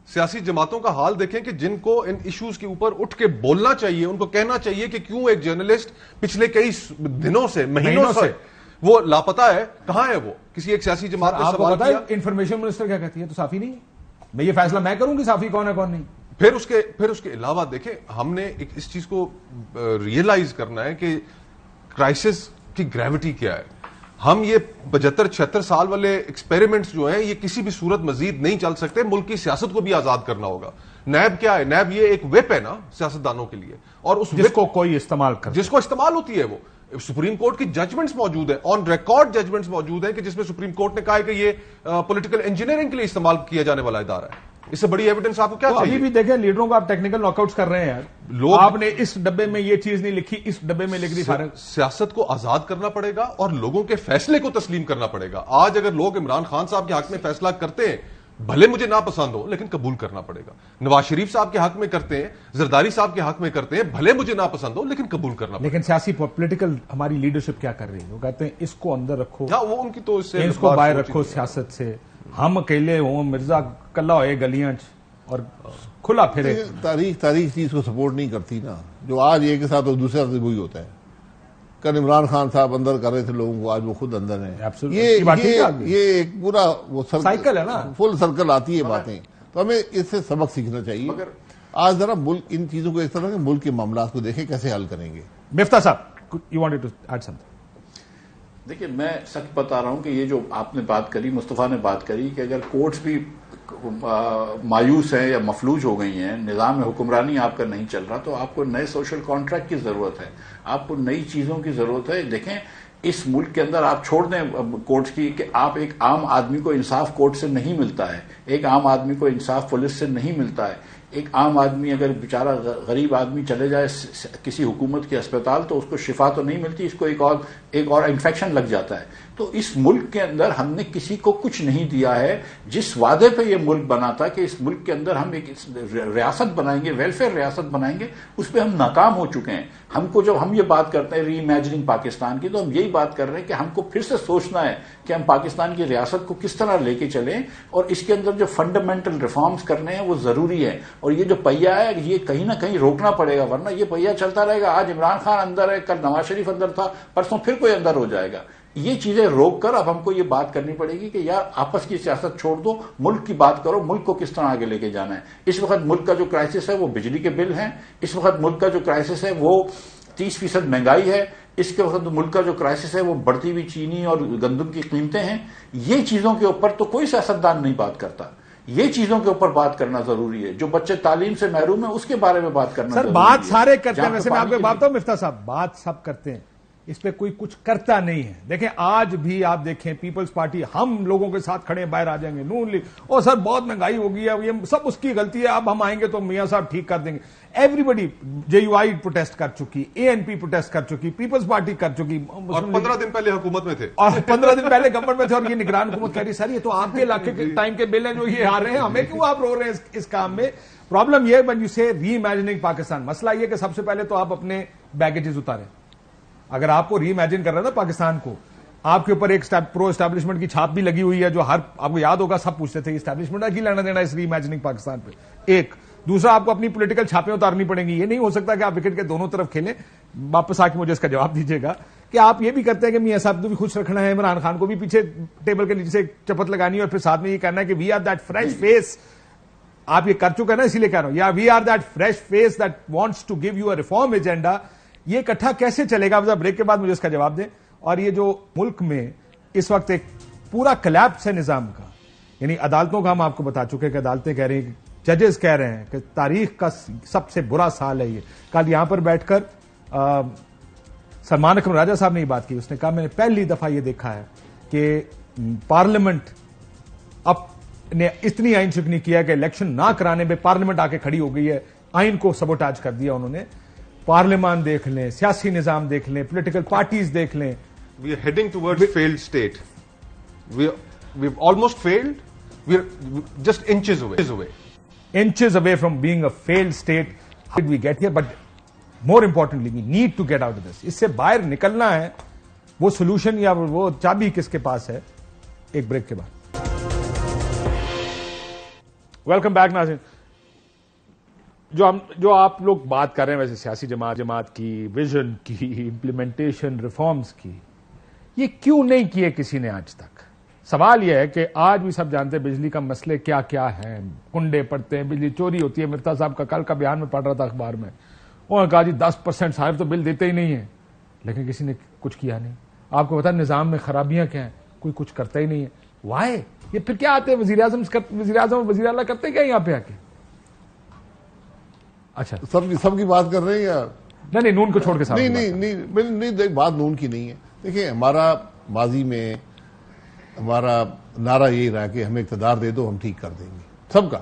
S3: سیاسی جماعتوں کا حال دیکھیں کہ جن کو ان ایشوز کے اوپر اٹھ کے بولنا چاہیے، ان کو کہنا چاہیے کہ کیوں ایک جرنلسٹ پچھلے کئی دنوں سے، مہینوں سے وہ لاپتہ ہے. کہاں ہے وہ؟ کسی ایک سیاسی جماعت نے سوال کیا.
S1: انفارمیشن منسٹر کیا کہتی ہے تو صافی نہیں ہے. میں یہ فیصلہ میں کروں گی صافی کون ہے کون نہیں.
S3: پھر اس کے علاوہ دیکھیں ہم نے اس چیز کو ریئلائز کرنا ہے کہ کرائسس کی گریوٹی کیا ہے. ہم یہ 75-76 سال والے ایکسپیریمنٹس جو ہیں یہ کسی بھی صورت مزید نہیں چل سکتے. ملک کی سیاست کو بھی آزاد کرنا ہوگا. نیب کیا ہے؟ نیب یہ ایک ویپ ہے نا سیاستدانوں کے لیے, اور اس
S1: جس کو کوئی استعمال کر,
S3: جس کو استعمال ہوتی ہے. وہ سپریم کورٹ کی ججمنٹس موجود ہیں, آن ریکارڈ ججمنٹس موجود ہیں کہ جس میں سپریم کورٹ نے کہا ہے کہ یہ پولیٹیکل انجینئرنگ کے لیے استعمال کیا جانے والا ادارہ ہے. اس سے بڑی ایویڈنس آپ کو کیا چاہیے؟
S1: ابھی بھی دیکھیں لیڈروں کو آپ ٹیکنیکل ناک آؤٹس کر رہے ہیں یار. لوگ آپ نے اس ڈبے میں یہ چیز نہیں لکھی, اس ڈبے میں لکھ دی.
S3: سیاست کو آزاد کرنا پڑے گا اور لوگوں کے فیصلے کو تسلیم کرنا پڑے گا. آج اگر لوگ عمران خان صاحب کے حق میں فیصلہ کرتے ہیں, بھلے مجھے ناپسند ہو لیکن قبول کرنا پڑے گا. نواز شریف صاحب کے حق میں کرتے ہیں, زرداری صاحب کے حق میں کرتے ہیں, بھلے مجھے ناپسند ہو لیکن قبول کرنا پڑے گا.
S1: لیکن سیاسی پولیٹیکل ہماری لیڈرشپ کیا کر رہی ہے؟ وہ کہتے ہیں اس کو اندر رکھو,
S3: وہ ان کی تو اس
S1: کو باہر رکھو سیاست سے. ہم اکیلے ہوں, مرزا کلا ہوئے گلیاں اور کھلا پھرے.
S2: تاریخ چیز کو سپورٹ نہیں کرتی نا. جو آج ایک کے ساتھ اور دوسرے ساتھ وہی ہوتا ہے. کل عمران خان صاحب اندر کر رہے تھے لوگوں کو, آج وہ خود اندر ہیں. یہ ایک پورا وہ
S1: سائیکل ہے نا,
S2: فل سرکل آتی ہے باتیں. تو ہمیں اس سے سبق سیکھنا چاہیے. آج ذرا ملک ان چیزوں کو اس طرح ملک کے معاملات کو دیکھیں کیسے حل کریں گے.
S1: مفتاح صاحب you wanted to add something?
S4: دیکھیے میں سچ بتا رہا ہوں کہ یہ جو آپ نے بات کری, مصطفیٰ نے بات کری کہ اگر کورٹس بھی مایوس ہیں یا مفلوج ہو گئی ہیں, نظام حکمرانی آپ کا نہیں چل رہا, تو آپ کو نئے سوشل کانٹریکٹ کی ضرورت ہے, آپ کو نئی چیزوں کی ضرورت ہے. دیکھیں اس ملک کے اندر آپ چھوڑ دیں کورٹس کی کہ آپ ایک عام آدمی کو انصاف کورٹ سے نہیں ملتا ہے, ایک عام آدمی کو انصاف پولیس سے نہیں ملتا ہے. ایک عام آدمی اگر بیچارہ غریب آدمی چلے جائے کسی حکومت کے اسپتال تو اس کو شفا تو نہیں ملتی, اس کو ایک اور انفیکشن لگ جاتا ہے. تو اس ملک کے اندر ہم نے کسی کو کچھ نہیں دیا ہے. جس وعدے پہ یہ ملک بنا تھا کہ اس ملک کے اندر ہم ایک ریاست بنائیں گے, ویلفیئر ریاست بنائیں گے, اس پہ ہم ناکام ہو چکے ہیں. ہم کو جب ہم یہ بات کرتے ہیں ری امیجننگ پاکستان کی, تو ہم یہی بات کر رہے ہیں کہ ہم کو پھر سے سوچنا ہے کہ ہم پاکستان کی ریاست کو کس طرح لے کے چلیں, اور اس کے اندر جو فنڈامنٹل ریفارمز کرنے ہیں وہ ضروری ہے. اور یہ جو پہیا ہے یہ کہیں نہ کہیں روکنا پڑے گا, ورنہ یہ پہیا چلتا رہے گا. آج عمران خان اندر ہے, کل نواز شریف اندر تھا, پرسوں پھر کوئی اندر ہو جائے گا. یہ چیزیں روک کر اب ہم کو یہ بات کرنی پڑے گی کہ یار آپس کی سیاست چھوڑ دو, ملک کی بات کرو, ملک کو کس طرح آگے لے کے جانا ہے. اس وقت ملک کا جو کرائسس ہے وہ بجلی کے بل ہیں, اس وقت ملک کا جو کرائسس ہے وہ 30% مہنگائی ہے, اس کے وقت ملک کا جو کرائسس ہے وہ بڑھتی ہوئی چینی اور گندم کی قیمتیں ہیں. یہ چیزوں کے اوپر تو کوئی سیاستدان نہیں بات کرتا. یہ چیزوں کے اوپر بات کرنا ضروری ہے. جو بچے تعلیم سے محروم ہیں اس کے بارے میں بات کرنا ضروری ہے.
S1: سر بات سارے کرتے ہیں, ویسے میں آپ کو بات بتاؤں مفتاح صاحب, بات سب کرتے ہیں, اس پہ کوئی کچھ کرتا نہیں ہے. دیکھیں آج بھی آپ دیکھیں پیپلز پارٹی ہم لوگوں کے ساتھ کھڑے باہر آ جائیں گے, نون لیگ اور سر بہت مہنگائی ہو گئی ہے, یہ سب اس کی غلطی ہے, اب ہم آئیں گے تو میاں صاحب ٹھیک کر دیں گے. ایوری بڈی, JUI پروٹیسٹ کر چکی, ANP پروٹیسٹ کر چکی, پیپلز پارٹی کر چکی,
S3: اور 15 دن پہلے حکومت میں تھے,
S1: اور 15 دن پہلے گورنمنٹ میں تھے, اور یہ نگران حکومت کہہ رہی سر یہ تو آپ کے علاقے کے ٹائم کے بل ہیں جو یہ آ رہے ہیں, ہمیں کیوں آپ رو رہے ہیں اس کام میں. پرابلم یہ when you say reimagining Pakistan, مسئلہ یہ کہ سب سے پہلے تو آپ اپنے بیگیجز اتاریں. اگر آپ کو ری امیجن کر رہے ہیں نا پاکستان کو, آپ کے اوپر ایک پرو اسٹیبلشمنٹ کی چھاپ بھی لگی ہوئی ہے, جو ہر آپ کو یاد ہوگا سب پوچھتے تھے اسٹیبلشمنٹ کی لینا دینا اس ری امیجننگ پاکستان پہ. ایک دوسرا آپ کو اپنی پولیٹیکل چھاپیں اتارنی پڑیں گی. یہ نہیں ہو سکتا کہ آپ وکٹ کے دونوں طرف کھیلیں. واپس آ کے مجھے اس کا جواب دیجیے گا کہ آپ یہ بھی کرتے ہیں کہ میاں صاحب کو بھی خوش رکھنا ہے, عمران خان کو بھی پیچھے ٹیبل کے نیچے سے چپت لگانی ہے, اور پھر ساتھ میں یہ کہنا ہے کہ we are that fresh face. آپ یہ کر چکے نا, اسی لیے کہہ رہا ہوں, یا we are that fresh face that wants to give you a reform agenda. یہ اکٹھا کیسے چلے گا؟ بریک کے بعد مجھے اس کا جواب دیں. اور یہ جو ملک میں اس وقت ایک پورا کلیپس ہے نظام کا, یعنی عدالتوں کا ہم آپ کو بتا چکے کہ عدالتیں کہہ رہی ہیں, ججز کہہ رہے ہیں کہ تاریخ کا سب سے برا سال ہے یہ. کل یہاں پر بیٹھ کر سلمان اکرم راجہ صاحب نے یہ بات کی, اس نے کہا میں نے پہلی دفعہ یہ دیکھا ہے کہ پارلیمنٹ اب نے اتنی آئین شکنی کیا کہ الیکشن نہ کرانے میں پارلیمنٹ آ کے کھڑی ہو گئی ہے, آئین کو سبوٹاج کر دیا انہوں نے. پارلیمان دیکھ لیں, سیاسی نظام دیکھ لیں, پولیٹیکل پارٹیز دیکھ لیں.
S3: We are heading towards failed state. We've almost failed. We're just inches away.
S1: Inches away from being a failed state. How did we get here? But more importantly, we need to get out of this. اس سے باہر نکلنا ہے. وہ سولوشن یا وہ چابی کس کے پاس ہے؟ ایک بریک کے بعد. ویلکم بیک ناظرین. جو آپ لوگ بات کر رہے ہیں ویسے سیاسی جماعت کی, ویژن کی, امپلیمنٹیشن ریفارمز کی, یہ کیوں نہیں کیے کسی نے آج تک؟ سوال یہ ہے کہ آج بھی سب جانتے ہیں بجلی کا مسئلے کیا کیا ہیں, کنڈے پڑتے ہیں, بجلی چوری ہوتی ہے. مرتا صاحب کا کل کا بیان میں پڑھ رہا تھا اخبار میں, انہوں نے کہا جی 10% صاحب تو بل دیتے ہی نہیں ہیں, لیکن کسی نے کچھ کیا نہیں. آپ کو پتا نظام میں خرابیاں کیا ہیں, کوئی کچھ کرتا ہی نہیں ہے. وائے یہ پھر کیا آتے ہیں وزیر اعظم وزیر اعلیٰ کرتے کیا یہاں پہ آ کے؟ اچھا
S2: سب کی بات کر رہے ہیں یا
S1: نہیں نون کو چھوڑ کے ساتھ
S2: نہیں, بات نون کی نہیں ہے. دیکھیں ہمارا ماضی میں ہمارا نعرہ یہی رہا کہ ہمیں اقتدار دے دو ہم ٹھیک کر دیں گے سب کا.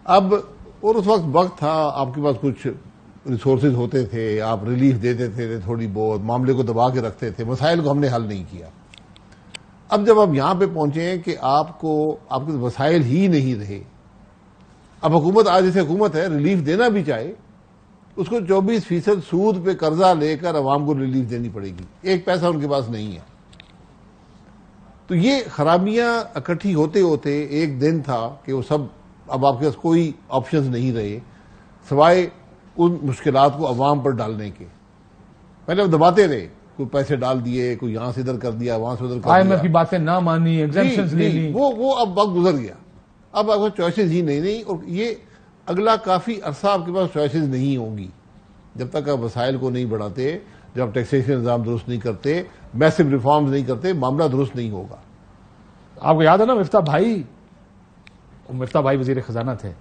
S2: اب اور اس وقت تھا آپ کے پاس کچھ ریسورسز ہوتے تھے, آپ ریلیف دیتے تھے تھوڑی بہت, معاملے کو دبا کے رکھتے تھے, مسائل کو ہم نے حل نہیں کیا. اب جب آپ یہاں پہ پہنچے ہیں کہ آپ کے وسائل ہی نہیں رہے, اب حکومت آج جیسے حکومت ہے ریلیف دینا بھی چاہے اس کو 24% سود پہ قرضہ لے کر عوام کو ریلیف دینی پڑے گی, ایک پیسہ ان کے پاس نہیں ہے. تو یہ خرابیاں اکٹھی ہوتے ہوتے ایک دن تھا کہ وہ سب اب آپ کے پاس کوئی آپشنز نہیں رہے سوائے ان مشکلات کو عوام پر ڈالنے کے. پہلے اب دباتے رہے, کوئی پیسے ڈال دیے, کوئی یہاں سے ادھر کر دیا, وہاں سے ادھر کر دیا,
S1: IMF کی باتیں نہ مانی, ایگزیمپشنز لے لی,
S2: وہ اب وقت گزر گیا. اب آپ کو چوائسز ہی نہیں, اور یہ اگلا کافی عرصہ آپ کے پاس چوائسز نہیں ہوں گی جب تک آپ وسائل کو نہیں بڑھاتے, جب آپ ٹیکسیشن نظام درست نہیں کرتے, میسو ریفارمز نہیں کرتے, معاملہ درست نہیں ہوگا.
S1: آپ کو یاد ہے نا مفتاح بھائی وزیر خزانہ تھے,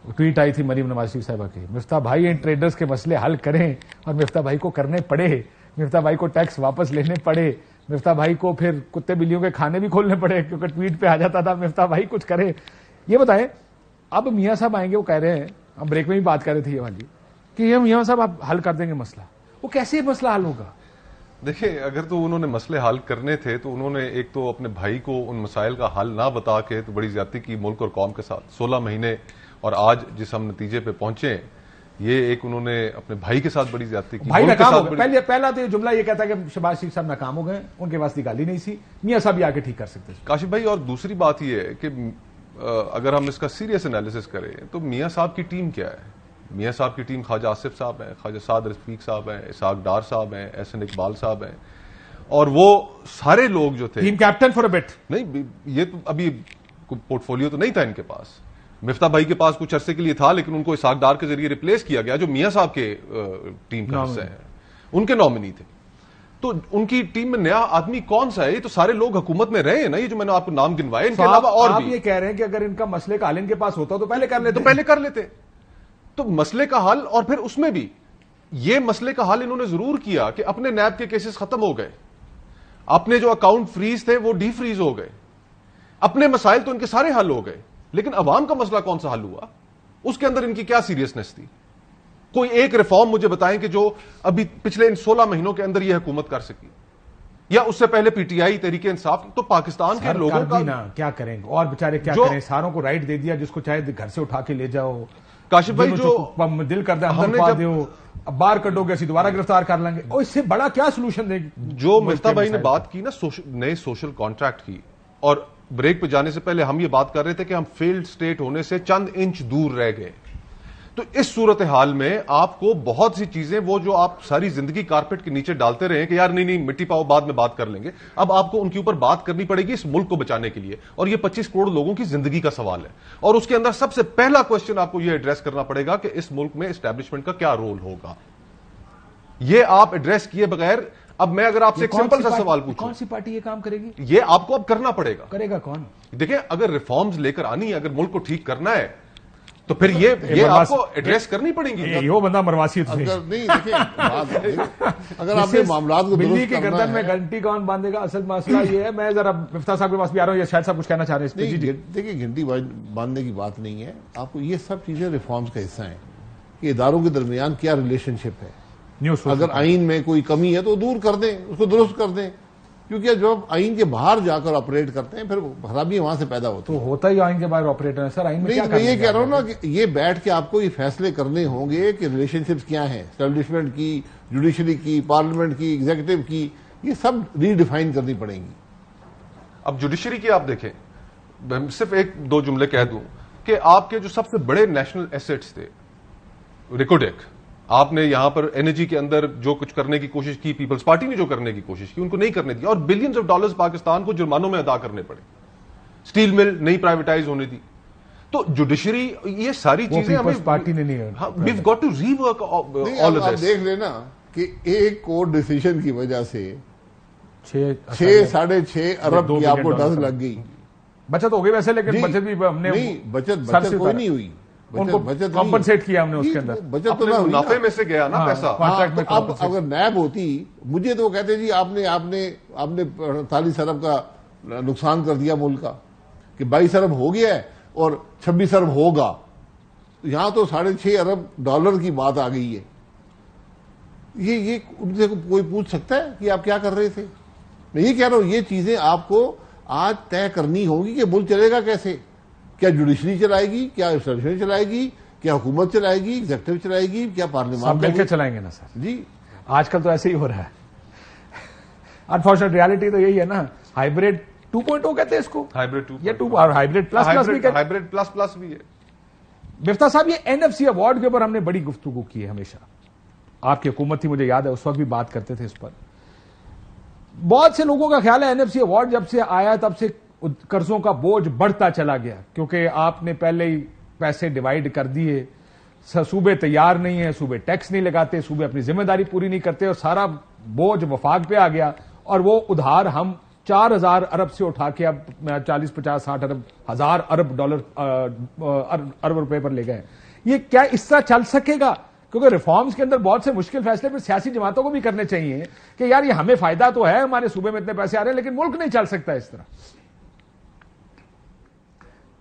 S1: ٹویٹ آئی تھی مریم نواز شریف صاحبہ کی, مفتاح بھائی ان ٹریڈرز کے مسئلے حل کریں, اور مفتاح بھائی کو کرنے پڑے, مفتاح بھائی کو ٹیکس واپس لینے پڑے, مفتاح بھائی کو پھر کتے بلیوں کے کھانے بھی کھولنے پڑے کیونکہ ٹویٹ پہ آ جاتا تھا مفتاح بھائی کچھ کرے. یہ بتائیں اب میاں صاحب آئیں گے, وہ کہہ رہے ہیں, ہم بریک میں بھی بات کر رہے تھے یہ والی, کہ یہ میاں صاحب آپ حل کر دیں گے مسئلہ. وہ کیسے مسئلہ حل ہوگا؟
S3: دیکھیں اگر تو انہوں نے مسئلے حل کرنے تھے تو انہوں نے ایک تو اپنے بھائی کو ان مسائل کا حل نہ بتا کے تو بڑی زیادتی کی ملک اور قوم کے ساتھ. 16 مہینے اور آج جس ہم نتیجے پہ پہنچے, یہ ایک انہوں نے اپنے بھائی کے ساتھ بڑی زیادتی کی.
S1: بھائی ناکام ہو گئے. پہلا تو یہ جملہ یہ کہتا ہے کہ شہباز شریف صاحب ناکام ہو گئے, ان کے پاس نکالی نہیں سی, میاں صاحب بھی آ کے ٹھیک کر سکتے.
S3: کاشف بھائی اور دوسری بات یہ ہے کہ اگر ہم اس کا سیریس انالیسس کریں تو میاں صاحب کی ٹیم کیا ہے؟ میاں صاحب کی ٹیم خواجہ آصف صاحب ہیں, خواجہ سعد رفیق صاحب ہیں, اسحاق ڈار صاحب ہیں, احسن اقبال صاحب ہیں, اور وہ سارے لوگ جو تھے
S1: team captain for a but.
S3: نہیں یہ تو ابھی پورٹ فولیو تو نہیں تھا ان کے پاس. مفتاح بھائی کے پاس کچھ عرصے کے لیے تھا لیکن ان کو اسحاق ڈار کے ذریعے ریپلیس کیا گیا جو میاں صاحب کے ٹیم کا حصہ ہیں, ان کے نامنی تھے. تو ان کی ٹیم میں نیا آدمی کون سا ہے؟ یہ تو سارے لوگ حکومت میں رہے ہیں نا, یہ جو میں نے آپ کو نام گنوائے, ان کے علاوہ اور بھی.
S1: آپ یہ کہہ رہے ہیں کہ اگر ان کا مسئلے کا حل ان کے پاس ہوتا تو پہلے
S3: کر لیتے. تو مسئلے کا حل, اور پھر اس میں بھی یہ مسئلے کا حل انہوں نے ضرور کیا کہ اپنے نیب کے کیسز ختم ہو گئے, اپنے جو اکاؤنٹ فریز تھے وہ ڈی فریز ہو گئے, اپنے مسائل تو ان کے سارے حل ہو گئے, لیکن عوام کا مسئلہ کون سا حل ہوا؟ اس کے اندر ان کی کیا سیریسنس تھی؟ کوئی ایک ریفارم مجھے بتائیں کہ جو ابھی پچھلے ان 16 مہینوں کے اندر یہ حکومت کر سکی, یا اس سے پہلے پی ٹی آئی تحریک انصاف. تو پاکستان کے لوگوں کا
S1: کیا کریں گے, اور بےچارے کیا کریں, ساروں کو رائٹ دے دیا جس کو چاہے گھر سے اٹھا کے لے جاؤ.
S3: کاشف بھائی جو
S1: دل کرتا ہے ہم پا دیو, باہر کٹو گے اسی دوبارہ گرفتار کر لیں گے, اور اس سے بڑا کیا سولوشن دے گی؟
S3: جو مفتاح بھائی نے بات کی نا نئے سوشل کانٹریکٹ کی, اور بریک پہ جانے سے پہلے ہم یہ بات کر رہے تھے کہ ہم فیلڈ سٹیٹ ہونے سے چند انچ دور رہ گئے. تو اس صورتحال میں آپ کو بہت سی چیزیں وہ جو آپ ساری زندگی کارپیٹ کے نیچے ڈالتے رہے کہ یار نہیں مٹی پاؤ بعد میں بات کر لیں گے, اب آپ کو ان کے اوپر بات کرنی پڑے گی اس ملک کو بچانے کے لیے. اور یہ 25 کروڑ لوگوں کی زندگی کا سوال ہے, اور اس کے اندر سب سے پہلا کوشچن آپ کو یہ ایڈریس کرنا پڑے گا کہ اس ملک میں اسٹیبلشمنٹ کا کیا رول ہوگا. یہ آپ ایڈریس کیے بغیر, اب میں اگر آپ سے ایک سمپل سا سوال پوچھوں,
S1: کون سی پارٹی یہ کام کرے گی؟
S3: یہ آپ کو اب کرنا پڑے گا.
S1: کرے گا کون؟ دیکھیں
S3: اگر ریفارمز لے کر آنی ہے, اگر ملک کو ٹھیک کرنا ہے تو پھر یہ آپ کو ایڈریس کرنی پڑیں گی.
S1: یہ بندہ مرواسیت
S2: اگر آپ نے معاملات کو
S1: بلی کے گردن میں گھنٹی کون باندھے گا؟ اصل مسئلہ یہ ہے. میں ذرا مفتاح صاحب کے پاس بھی آ رہا ہوں, یا شاید صاحب کچھ کہنا چاہ رہے ہیں.
S2: دیکھیے گھنٹی باندھنے کی بات نہیں ہے, آپ کو یہ سب چیزیں ریفارمز کا حصہ ہیں کہ اداروں کے درمیان کیا ریلیشن شپ ہے. اگر آئین میں کوئی کمی ہے تو دور کر دیں, اس کو درست کر دیں, کیونکہ جب آئین کے باہر جا کر آپریٹ کرتے ہیں پھر خرابی وہاں سے پیدا ہوتی ہے.
S1: تو ہوتا ہی آئین کے باہر آپریٹ ہے سر. آئین میں
S2: میں یہ کہہ رہا ہوں نا کہ یہ بیٹھ کے آپ کو یہ فیصلے کرنے ہوں گے کہ ریلیشن شپس کیا ہیں, اسٹیبلشمنٹ کی, جوڈیشری کی, پارلیمنٹ کی, ایگزیکٹو کی, یہ سب ری ڈیفائن کرنی پڑیں گی.
S3: اب جوڈیشری کی آپ دیکھیں, صرف ایک دو جملے کہہ دوں کہ آپ کے جو سب سے بڑے نیشنل ایسٹس تھے, ریکوڈیک آپ نے یہاں پر انرجی کے اندر جو کچھ کرنے کی کوشش کی، پیپلز پارٹی نے جو کرنے کی کوشش کی ان کو نہیں کرنے دیا، اور بلینز آف ڈالرز پاکستان کو جرمانوں میں ادا کرنے پڑے، اسٹیل مل نہیں پرائیویٹائز ہونے دی. تو جوڈیشری یہ ساری چیزیں ہمیں
S1: پارٹی نے نہیں،
S3: we've got to rework all of
S2: آپ
S3: this.
S2: دیکھ لینا کہ ایک کورٹ ڈیسیژن کی وجہ سے 6.5 ارب کی آپ کو ڈز لگ گئی.
S1: بچت ہو گئی ویسے، لیکن بچت بھی ہم نے
S2: نہیں، بچت کوئی نہیں ہوئی،
S1: ان کو کمپنسیٹ کیا ہم نے اس کے اندر،
S2: بچت تو نہ ہوئی،
S3: منافع میں سے گیا نا پیسہ.
S2: اب اگر نیب ہوتی، مجھے تو کہتے جی آپ نے 48 ارب کا نقصان کر دیا ملک کا، کہ 22 ارب ہو گیا ہے اور 26 ارب ہوگا. یہاں تو 6.5 ارب ڈالر کی بات آ گئی ہے. یہ ان سے کوئی پوچھ سکتا ہے کہ آپ کیا کر رہے تھے؟ میں یہ کہہ رہا ہوں، یہ چیزیں آپ کو آج طے کرنی ہوگی کہ ملک چلے گا کیسے. کیا جوڈیشری چلائے گی، کیا اسٹیبلشمنٹ چلائے گی، کیا حکومت چلائے گی، ایگزیکٹو چلائے گی، کیا پارلیمان
S1: مل کے چلائیں گے نا سر؟
S2: جی
S1: آج کل تو ایسے ہی ہو رہا ہے. انفارچونیٹ ریالٹی تو یہی ہے نا. ہائیبریڈ 2.0 کہتے ہیں اس کو،
S3: ہائیبریڈ 2
S1: یا 2 اور ہائیبریڈ پلس بھی کہتے ہیں.
S3: ہائیبریڈ پلس بھی ہے.
S1: مفتاح صاحب، یہ NFC ایوارڈ کے اوپر ہم نے بڑی گفتگو کی ہے ہمیشہ. آپ کی حکومت تھی، مجھے یاد ہے اس وقت بھی بات کرتے تھے اس پر. بہت سے لوگوں کا خیال ہے NFC ایوارڈ جب سے آیا تب سے قرضوں کا بوجھ بڑھتا چلا گیا، کیونکہ آپ نے پہلے ہی پیسے ڈیوائیڈ کر دیے. صوبے تیار نہیں ہیں، صوبے ٹیکس نہیں لگاتے، صوبے اپنی ذمہ داری پوری نہیں کرتے، اور سارا بوجھ وفاق پہ آ گیا. اور وہ ادھار ہم 4000 ارب سے اٹھا کے اب 40 50 60 ارب 1000 ارب ڈالر ارب روپے پر لے گئے. یہ کیا اس طرح چل سکے گا؟ کیونکہ ریفارمز کے اندر بہت سے مشکل فیصلے پھر سیاسی جماعتوں کو بھی کرنے چاہیے کہ یار یہ ہمیں فائدہ تو ہے، ہمارے صوبے میں اتنے پیسے آ رہے ہیں، لیکن ملک نہیں چل سکتا اس طرح.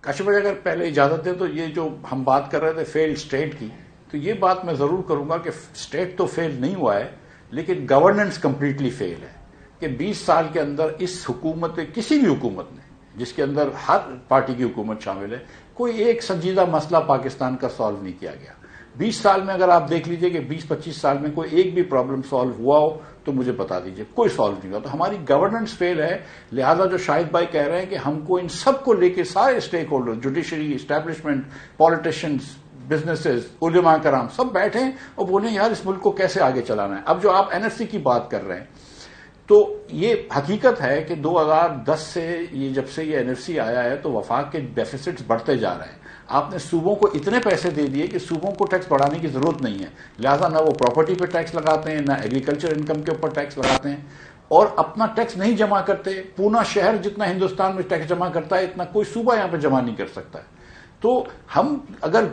S4: کاشف بھائی اگر پہلے اجازت دیں تو یہ جو ہم بات کر رہے تھے فیل اسٹیٹ کی، تو یہ بات میں ضرور کروں گا کہ اسٹیٹ تو فیل نہیں ہوا ہے، لیکن گورننس کمپلیٹلی فیل ہے. کہ 20 سال کے اندر اس حکومت، کسی بھی حکومت نے، جس کے اندر ہر پارٹی کی حکومت شامل ہے، کوئی ایک سنجیدہ مسئلہ پاکستان کا سالو نہیں کیا گیا. 20 سال میں اگر آپ دیکھ لیجئے کہ 20-25 سال میں کوئی ایک بھی پرابلم سالو ہوا ہو تو مجھے بتا دیجئے. کوئی سالو نہیں ہوا. تو ہماری گورننس فیل ہے. لہذا جو شاہد بھائی کہہ رہے ہیں کہ ہم کو ان سب کو لے کے سارے stake holder, judiciary, establishment, politicians, businesses, علماء کرام سب بیٹھیں اور بولیں یار اس ملک کو کیسے آگے چلانا ہے. اب جو آپ NFC کی بات کر رہے ہیں، تو یہ حقیقت ہے کہ 2010 سے جب سے یہ NFC آیا ہے تو وفاق کے ڈیفیسٹس بڑھتے جا رہے ہیں. آپ نے صوبوں کو اتنے پیسے دے دیے کہ صوبوں کو ٹیکس بڑھانے کی ضرورت نہیں ہے. لہذا نہ وہ پراپرٹی پہ ٹیکس لگاتے ہیں، نہ ایگریکلچر انکم کے اوپر ٹیکس لگاتے ہیں، اور اپنا ٹیکس نہیں جمع کرتے. پونا شہر جتنا ہندوستان میں ٹیکس جمع کرتا ہے اتنا کوئی صوبہ یہاں پہ جمع نہیں کر سکتا ہے. تو ہم اگر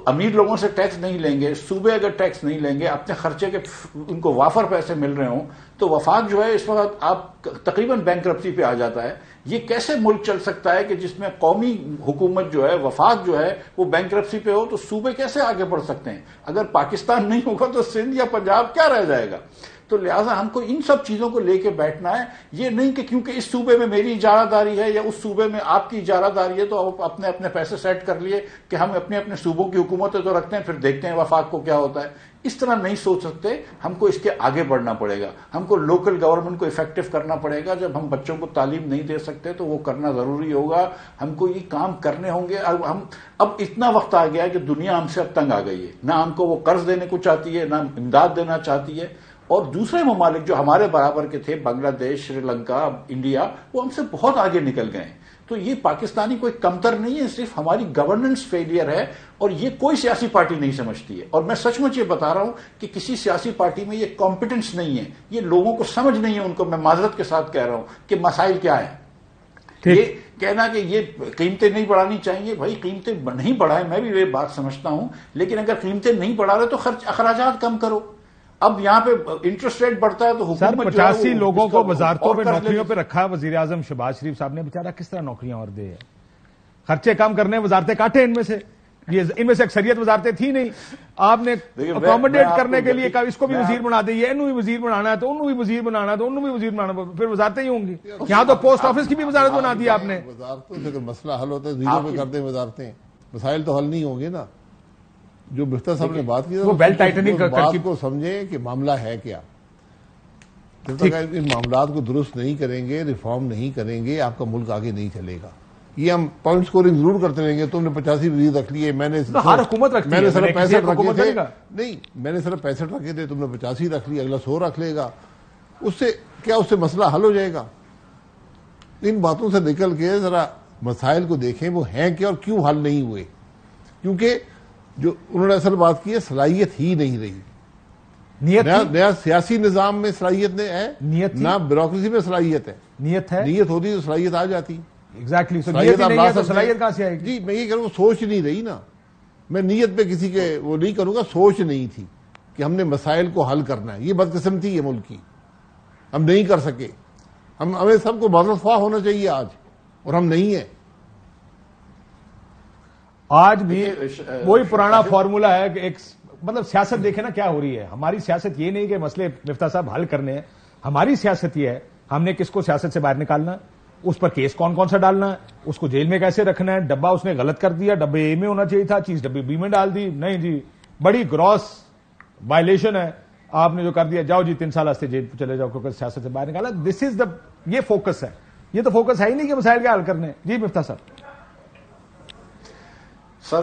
S4: امیر لوگوں سے ٹیکس نہیں لیں گے، صوبے اگر ٹیکس نہیں لیں گے، اپنے خرچے کے ان کو وافر پیسے مل رہے ہوں، تو وفاق جو ہے اس وقت آپ تقریباً بینکرپسی پہ آ جاتا ہے. یہ کیسے ملک چل سکتا ہے کہ جس میں قومی حکومت جو ہے، وفاق جو ہے، وہ بینکرپسی پہ ہو؟ تو صوبے کیسے آگے بڑھ سکتے ہیں؟ اگر پاکستان نہیں ہوگا تو سندھ یا پنجاب کیا رہ جائے گا؟ تو لہٰذا ہم کو ان سب چیزوں کو لے کے بیٹھنا ہے. یہ نہیں کہ کیونکہ اس صوبے میں میری اجارہ داری ہے یا اس صوبے میں آپ کی اجارہ داری ہے تو آپ اپنے اپنے پیسے سیٹ کر لیے کہ ہم اپنے اپنے صوبوں کی حکومتیں تو رکھتے ہیں، پھر دیکھتے ہیں وفاق کو کیا ہوتا ہے. اس طرح نہیں سوچ سکتے. ہم کو اس کے آگے بڑھنا پڑے گا. ہم کو لوکل گورنمنٹ کو افیکٹو کرنا پڑے گا. جب ہم بچوں کو تعلیم نہیں دے سکتے تو وہ کرنا ضروری ہوگا. ہم کو یہ کام کرنے ہوں گے. اب اتنا وقت آ گیا ہے کہ دنیا ہم سے اب تنگ آ گئی ہے. نہ ہم کو وہ قرض دینے کو چاہتی ہے، نہ امداد دینا چاہتی ہے. اور دوسرے ممالک جو ہمارے برابر کے تھے، بنگلہ دیش، سری لنکا، انڈیا، وہ ہم سے بہت آگے نکل گئے ہیں. تو یہ پاکستانی کوئی کمتر نہیں ہے، صرف ہماری گورننس فیلئر ہے. اور یہ کوئی سیاسی پارٹی نہیں سمجھتی ہے. اور میں سچ مچ یہ بتا رہا ہوں کہ کسی سیاسی پارٹی میں یہ کمپیٹنس نہیں ہے. یہ لوگوں کو سمجھ نہیں ہے. ان کو میں معذرت کے ساتھ کہہ رہا ہوں کہ مسائل کیا ہیں. یہ کہنا کہ یہ قیمتیں نہیں بڑھانی چاہیے، بھائی قیمتیں نہیں بڑھائیں، میں بھی یہ بات سمجھتا ہوں، لیکن اگر قیمتیں نہیں بڑھا رہے تو اخراجات کم کرو. اب یہاں پہ انٹرسٹ ریٹ بڑھتا ہے تو حکومت
S1: 85 لوگوں کو وزارتوں پہ نوکریوں پہ رکھا وزیر اعظم شہباز شریف صاحب نے. بیچارہ کس طرح نوکریاں اور دے؟ خرچے کم کرنے وزارتیں کاٹے ان میں سے. ان میں سے اکثریت وزارتیں تھی نہیں. آپ نے اکوموڈیٹ کرنے کے لیے اس کو بھی وزیر بنا دیا، انہوں بھی وزیر بنانا ہے تو انہوں بھی وزیر بنانا ہے تو انہوں بھی وزیر بنانا، پھر وزارتیں ہی ہوں گی. یہاں تو پوسٹ آفس کی بھی وزارت بنا دی آپ نے.
S2: وزارتوں سے اگر مسئلہ حل ہوتا ہے زیرو پہ کرتے ہیں وزارتیں، مسائل تو حل نہیں ہوں گے نا. جو مفتاح صاحب نے بات کی بات کو سمجھیں کہ معاملہ ہے کیا. جب تک ان معاملات کو درست نہیں کریں گے، ریفارم نہیں کریں گے، آپ کا ملک آگے نہیں چلے گا. یہ ہم پوائنٹ سکورنگ ضرور کرتے رہیں گے. تم نے 85 وزیر رکھ لیے, میں نے
S1: ہر حکومت رکھتی ہے,
S2: میں نے صرف 65 رکھے تھے.
S1: نہیں,
S2: میں نے صرف 65 رکھے تھے, تم نے 85 رکھ لی, اگلا 100 رکھ لے گا. اس سے مسئلہ حل ہو جائے گا؟ ان باتوں سے نکل کے ذرا مسائل کو دیکھیں وہ ہیں کیا اور کیوں حل نہیں ہوئے. کیونکہ جو انہوں نے اصل بات کی ہے, صلاحیت ہی نہیں رہی. نیا سیاسی نظام میں صلاحیت ہے, نہ بیوروکریسی میں صلاحیت ہے. نیت ہوتی تو صلاحیت آ جاتی.
S1: ایگزیکٹلی,
S2: صلاحیت کہاں سے آئے گی؟ جی میں یہ کروں, سوچ نہیں رہی نا. میں نیت پہ کسی کے وہ نہیں کروں گا, سوچ نہیں تھی کہ ہم نے مسائل کو حل کرنا ہے. یہ بدقسمتی ہے ملک کی, ہم نہیں کر سکے. ہمیں سب کو معذرت خواہ ہونا چاہیے آج, اور ہم نہیں ہیں.
S1: آج بھی وہی پرانا فارمولا ہے کہ ایک مطلب سیاست دیکھیں نا کیا ہو رہی ہے. ہماری سیاست یہ نہیں کہ مسئلے مفتاح صاحب حل کرنے ہیں. ہماری سیاست یہ ہے ہم نے کس کو سیاست سے باہر نکالنا ہے, اس پر کیس کون کون سا ڈالنا ہے, اس کو جیل میں کیسے رکھنا ہے. ڈبہ اس نے غلط کر دیا, ڈبے اے میں ہونا چاہیے تھا, چیز ڈبے بی میں ڈال دی. نہیں جی, بڑی گراس وائلیشن ہے آپ نے جو کر دیا, جاؤ جی 3 سال واسطے جیل چلے جاؤ کیونکہ سیاست سے باہر نکالا. دس از دا, یہ فوکس ہے. یہ تو فوکس ہے ہی نہیں کہ مسائل کا حل کرنے. جی مفتاح صاحب.
S4: سر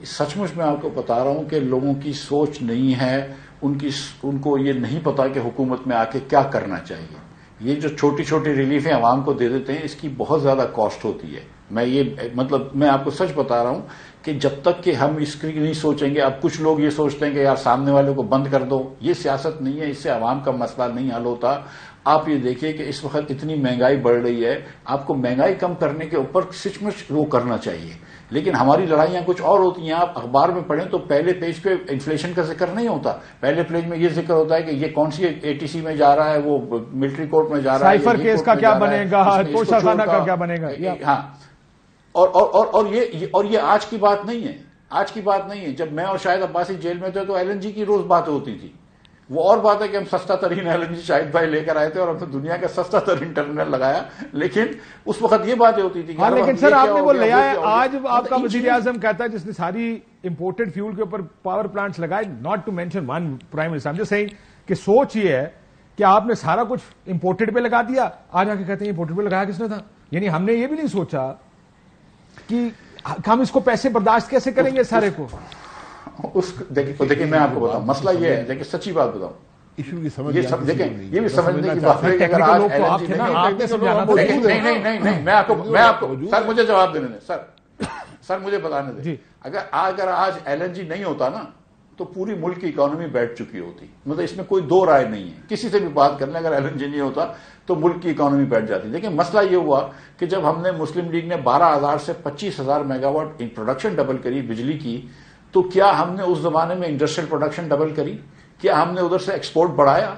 S4: سچ مچ میں آپ کو بتا رہا ہوں کہ لوگوں کی سوچ نہیں ہے, ان کو یہ نہیں پتا کہ حکومت میں آ کے کیا کرنا چاہیے. یہ جو چھوٹی چھوٹی ریلیفیں عوام کو دے دیتے ہیں, اس کی بہت زیادہ کاسٹ ہوتی ہے. میں آپ کو سچ بتا رہا ہوں کہ جب تک کہ ہم اس کی نہیں سوچیں گے. اب کچھ لوگ یہ سوچتے ہیں کہ یار سامنے والے کو بند کر دو, یہ سیاست نہیں ہے, اس سے عوام کا مسئلہ نہیں حل ہوتا. آپ یہ دیکھیے کہ اس وقت اتنی مہنگائی بڑھ رہی ہے, آپ کو مہنگائی کم کرنے کے اوپر سچ مچ وہ کرنا چاہیے. لیکن ہماری لڑائیاں کچھ اور ہوتی ہیں. آپ اخبار میں پڑھیں تو پہلے پیج پہ انفلیشن کا ذکر نہیں ہوتا. پہلے پیج میں یہ ذکر ہوتا ہے کہ یہ کون سی ATC میں جا رہا ہے, وہ ملٹری کورٹ میں جا رہا ہے,
S1: سائفر کیس کا کیا بنے گا, توشہ خانہ کا کیا بنے گا.
S4: ہاں, اور یہ آج کی بات نہیں ہے. آج کی بات نہیں ہے. جب میں اور شاہد عباسی جیل میں تھے تو LNG کی روز بات ہوتی تھی. وہ اور بات ہے کہ ہم سستا ترین LNG شاہد بھائی لے کر آئے تھے اور ہم نے دنیا کا سستا ترین ٹرمینل لگایا. لیکن اس وقت یہ باتیں ہوتی تھی.
S1: لیکن سر آپ نے وہ لیا ہے. آج آپ کا وزیر اعظم کہتا ہے جس نے ساری امپورٹڈ فیول کے اوپر پاور پلانٹس لگائے, not to mention one prime minister, جو صحیح کہ سوچ یہ ہے کہ آپ نے سارا کچھ امپورٹڈ پہ لگا دیا. آج آ کے کہتے ہیں امپورٹڈ پہ لگایا کس نے تھا. یعنی ہم نے یہ بھی نہیں سوچا کہ ہم اس کو پیسے برداشت کیسے کریں گے سارے کو.
S4: دیکھیں میں آپ کو بتاؤں, مسئلہ یہ ہے, دیکھیں سچی بات بتاؤں,
S2: ایشو کی سمجھ
S4: دیکھیں یہ بھی سمجھنے کی بات ہے. نہیں, میں آپ کو سر مجھے جواب دینے دیں. سر مجھے بتانے دیں. اگر آج LNG نہیں ہوتا نا تو پوری ملک کی اکانومی بیٹھ چکی ہوتی. مطلب اس میں کوئی دو رائے نہیں ہے. کسی سے بھی بات کرنے, اگر LNG نہیں ہوتا تو ملک کی اکانومی بیٹھ جاتی. دیکھیں مسئلہ یہ ہوا کہ جب ہم نے مسلم لیگ نے 12,000 سے 25,000 میگا واٹ پروڈکشن ڈبل کری بجلی کی, تو کیا ہم نے اس زمانے میں انڈسٹریل پروڈکشن ڈبل کری؟ کیا ہم نے ادھر سے ایکسپورٹ بڑھایا؟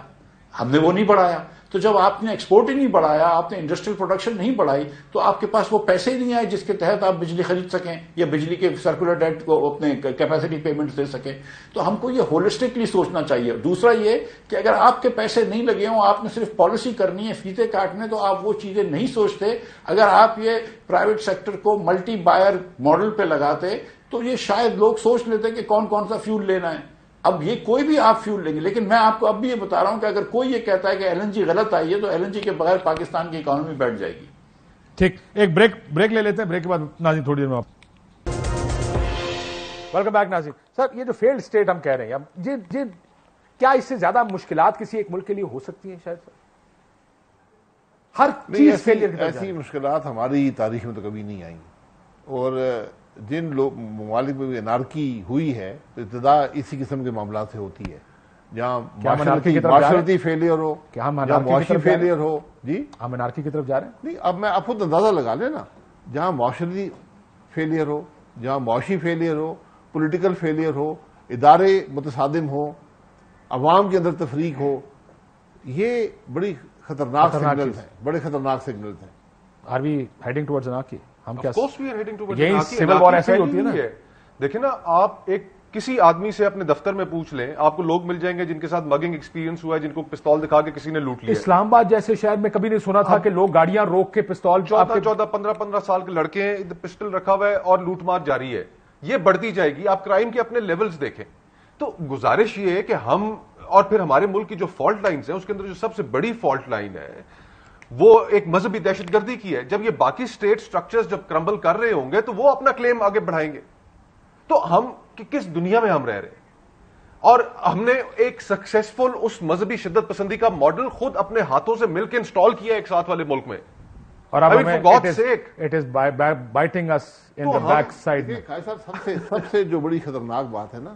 S4: ہم نے وہ نہیں بڑھایا. تو جب آپ نے ایکسپورٹ ہی نہیں بڑھایا, آپ نے انڈسٹریل پروڈکشن نہیں بڑھائی, تو آپ کے پاس وہ پیسے ہی نہیں آئے جس کے تحت آپ بجلی خرید سکیں یا بجلی کے سرکولر ڈیٹ کو اپنے کیپیسٹی پیمنٹ دے سکیں. تو ہم کو یہ ہولسٹکلی سوچنا چاہیے. دوسرا یہ کہ اگر آپ کے پیسے نہیں لگے ہوں, آپ نے صرف پالیسی کرنی ہے, فیتے کاٹنے, تو آپ وہ چیزیں نہیں سوچتے. اگر آپ یہ پرائیویٹ سیکٹر کو ملٹی بائر ماڈل پہ لگاتے تو یہ شاید لوگ سوچ لیتے کہ کون کون سا فیول لینا ہے. اب یہ کوئی بھی آپ فیول لیں گے, لیکن میں آپ کو اب بھی یہ بتا رہا ہوں کہ اگر کوئی یہ کہتا ہے کہ LNG غلط آئی ہے تو LNG کے بغیر پاکستان کی اکانومی بیٹھ جائے گی.
S1: ٹھیک, ایک بریک لے لیتے ہیں. بریک کے بعد ناظرین تھوڑی دیر میں آپ. ویلکم بیک ناظرین. سر یہ جو فیلڈ اسٹیٹ ہم کہہ رہے ہیں, یہ کیا اس سے زیادہ مشکلات کسی ایک ملک کے لیے ہو سکتی ہیں؟ شاید ہر چیز فیلئر.
S2: ایسی مشکلات ہماری تاریخ میں تو کبھی نہیں آئی, اور جن ممالک میں بھی انارکی ہوئی ہے تو ابتدا اسی قسم کے معاملات سے ہوتی ہے, جہاں معاشرتی فیلئر ہو, جہاں معاشی فیلئر ہو. جی
S1: ہم انارکی کی طرف جا رہے ہیں.
S2: نہیں, اب میں آپ خود اندازہ لگا لیں نا, جہاں معاشرتی فیلئر ہو, جہاں معاشی فیلئر ہو, پولیٹیکل فیلئر ہو, ادارے متصادم ہو, عوام کے اندر تفریق ہو, یہ بڑی خطرناک سگنلز ہیں, بڑے خطرناک سگنلز ہیں.
S1: Are we heading towards anarchy? ہم کیا
S3: سول وار ایسا ہی ہوتی ہے نا. دیکھیں نا, آپ ایک کسی آدمی سے اپنے دفتر میں پوچھ لیں, آپ کو لوگ مل جائیں گے جن کے ساتھ مگنگ ایکسپیرینس ہوا ہے, جن کو پستول دکھا کے کسی نے لوٹ لیا.
S1: اسلام آباد جیسے شہر میں کبھی نہیں سنا تھا کہ لوگ گاڑیاں روک کے پستول,
S3: 14 15 سال کے لڑکے ہیں, پسٹل رکھا ہوا ہے اور لوٹ مار جاری ہے. یہ بڑھتی جائے گی. آپ کرائم کے اپنے لیولز دیکھیں. تو گزارش یہ ہے کہ ہم, اور پھر ہمارے ملک کی جو فالٹ لائنز ہیں اس کے اندر جو سب سے بڑی فالٹ لائن ہے وہ ایک مذہبی دہشت گردی کی ہے. جب یہ باقی اسٹیٹ سٹرکچرز جب کرمبل کر رہے ہوں گے تو وہ اپنا کلیم آگے بڑھائیں گے. تو ہم کس دنیا میں ہم رہ رہے ہیں؟ اور ہم نے ایک سکسیسفل اس مذہبی شدت پسندی کا ماڈل خود اپنے ہاتھوں سے مل کے انسٹال کیا ایک ساتھ والے ملک میں.
S1: اور اب it is biting us in the back side.
S2: سب سے جو بڑی خطرناک بات ہے نا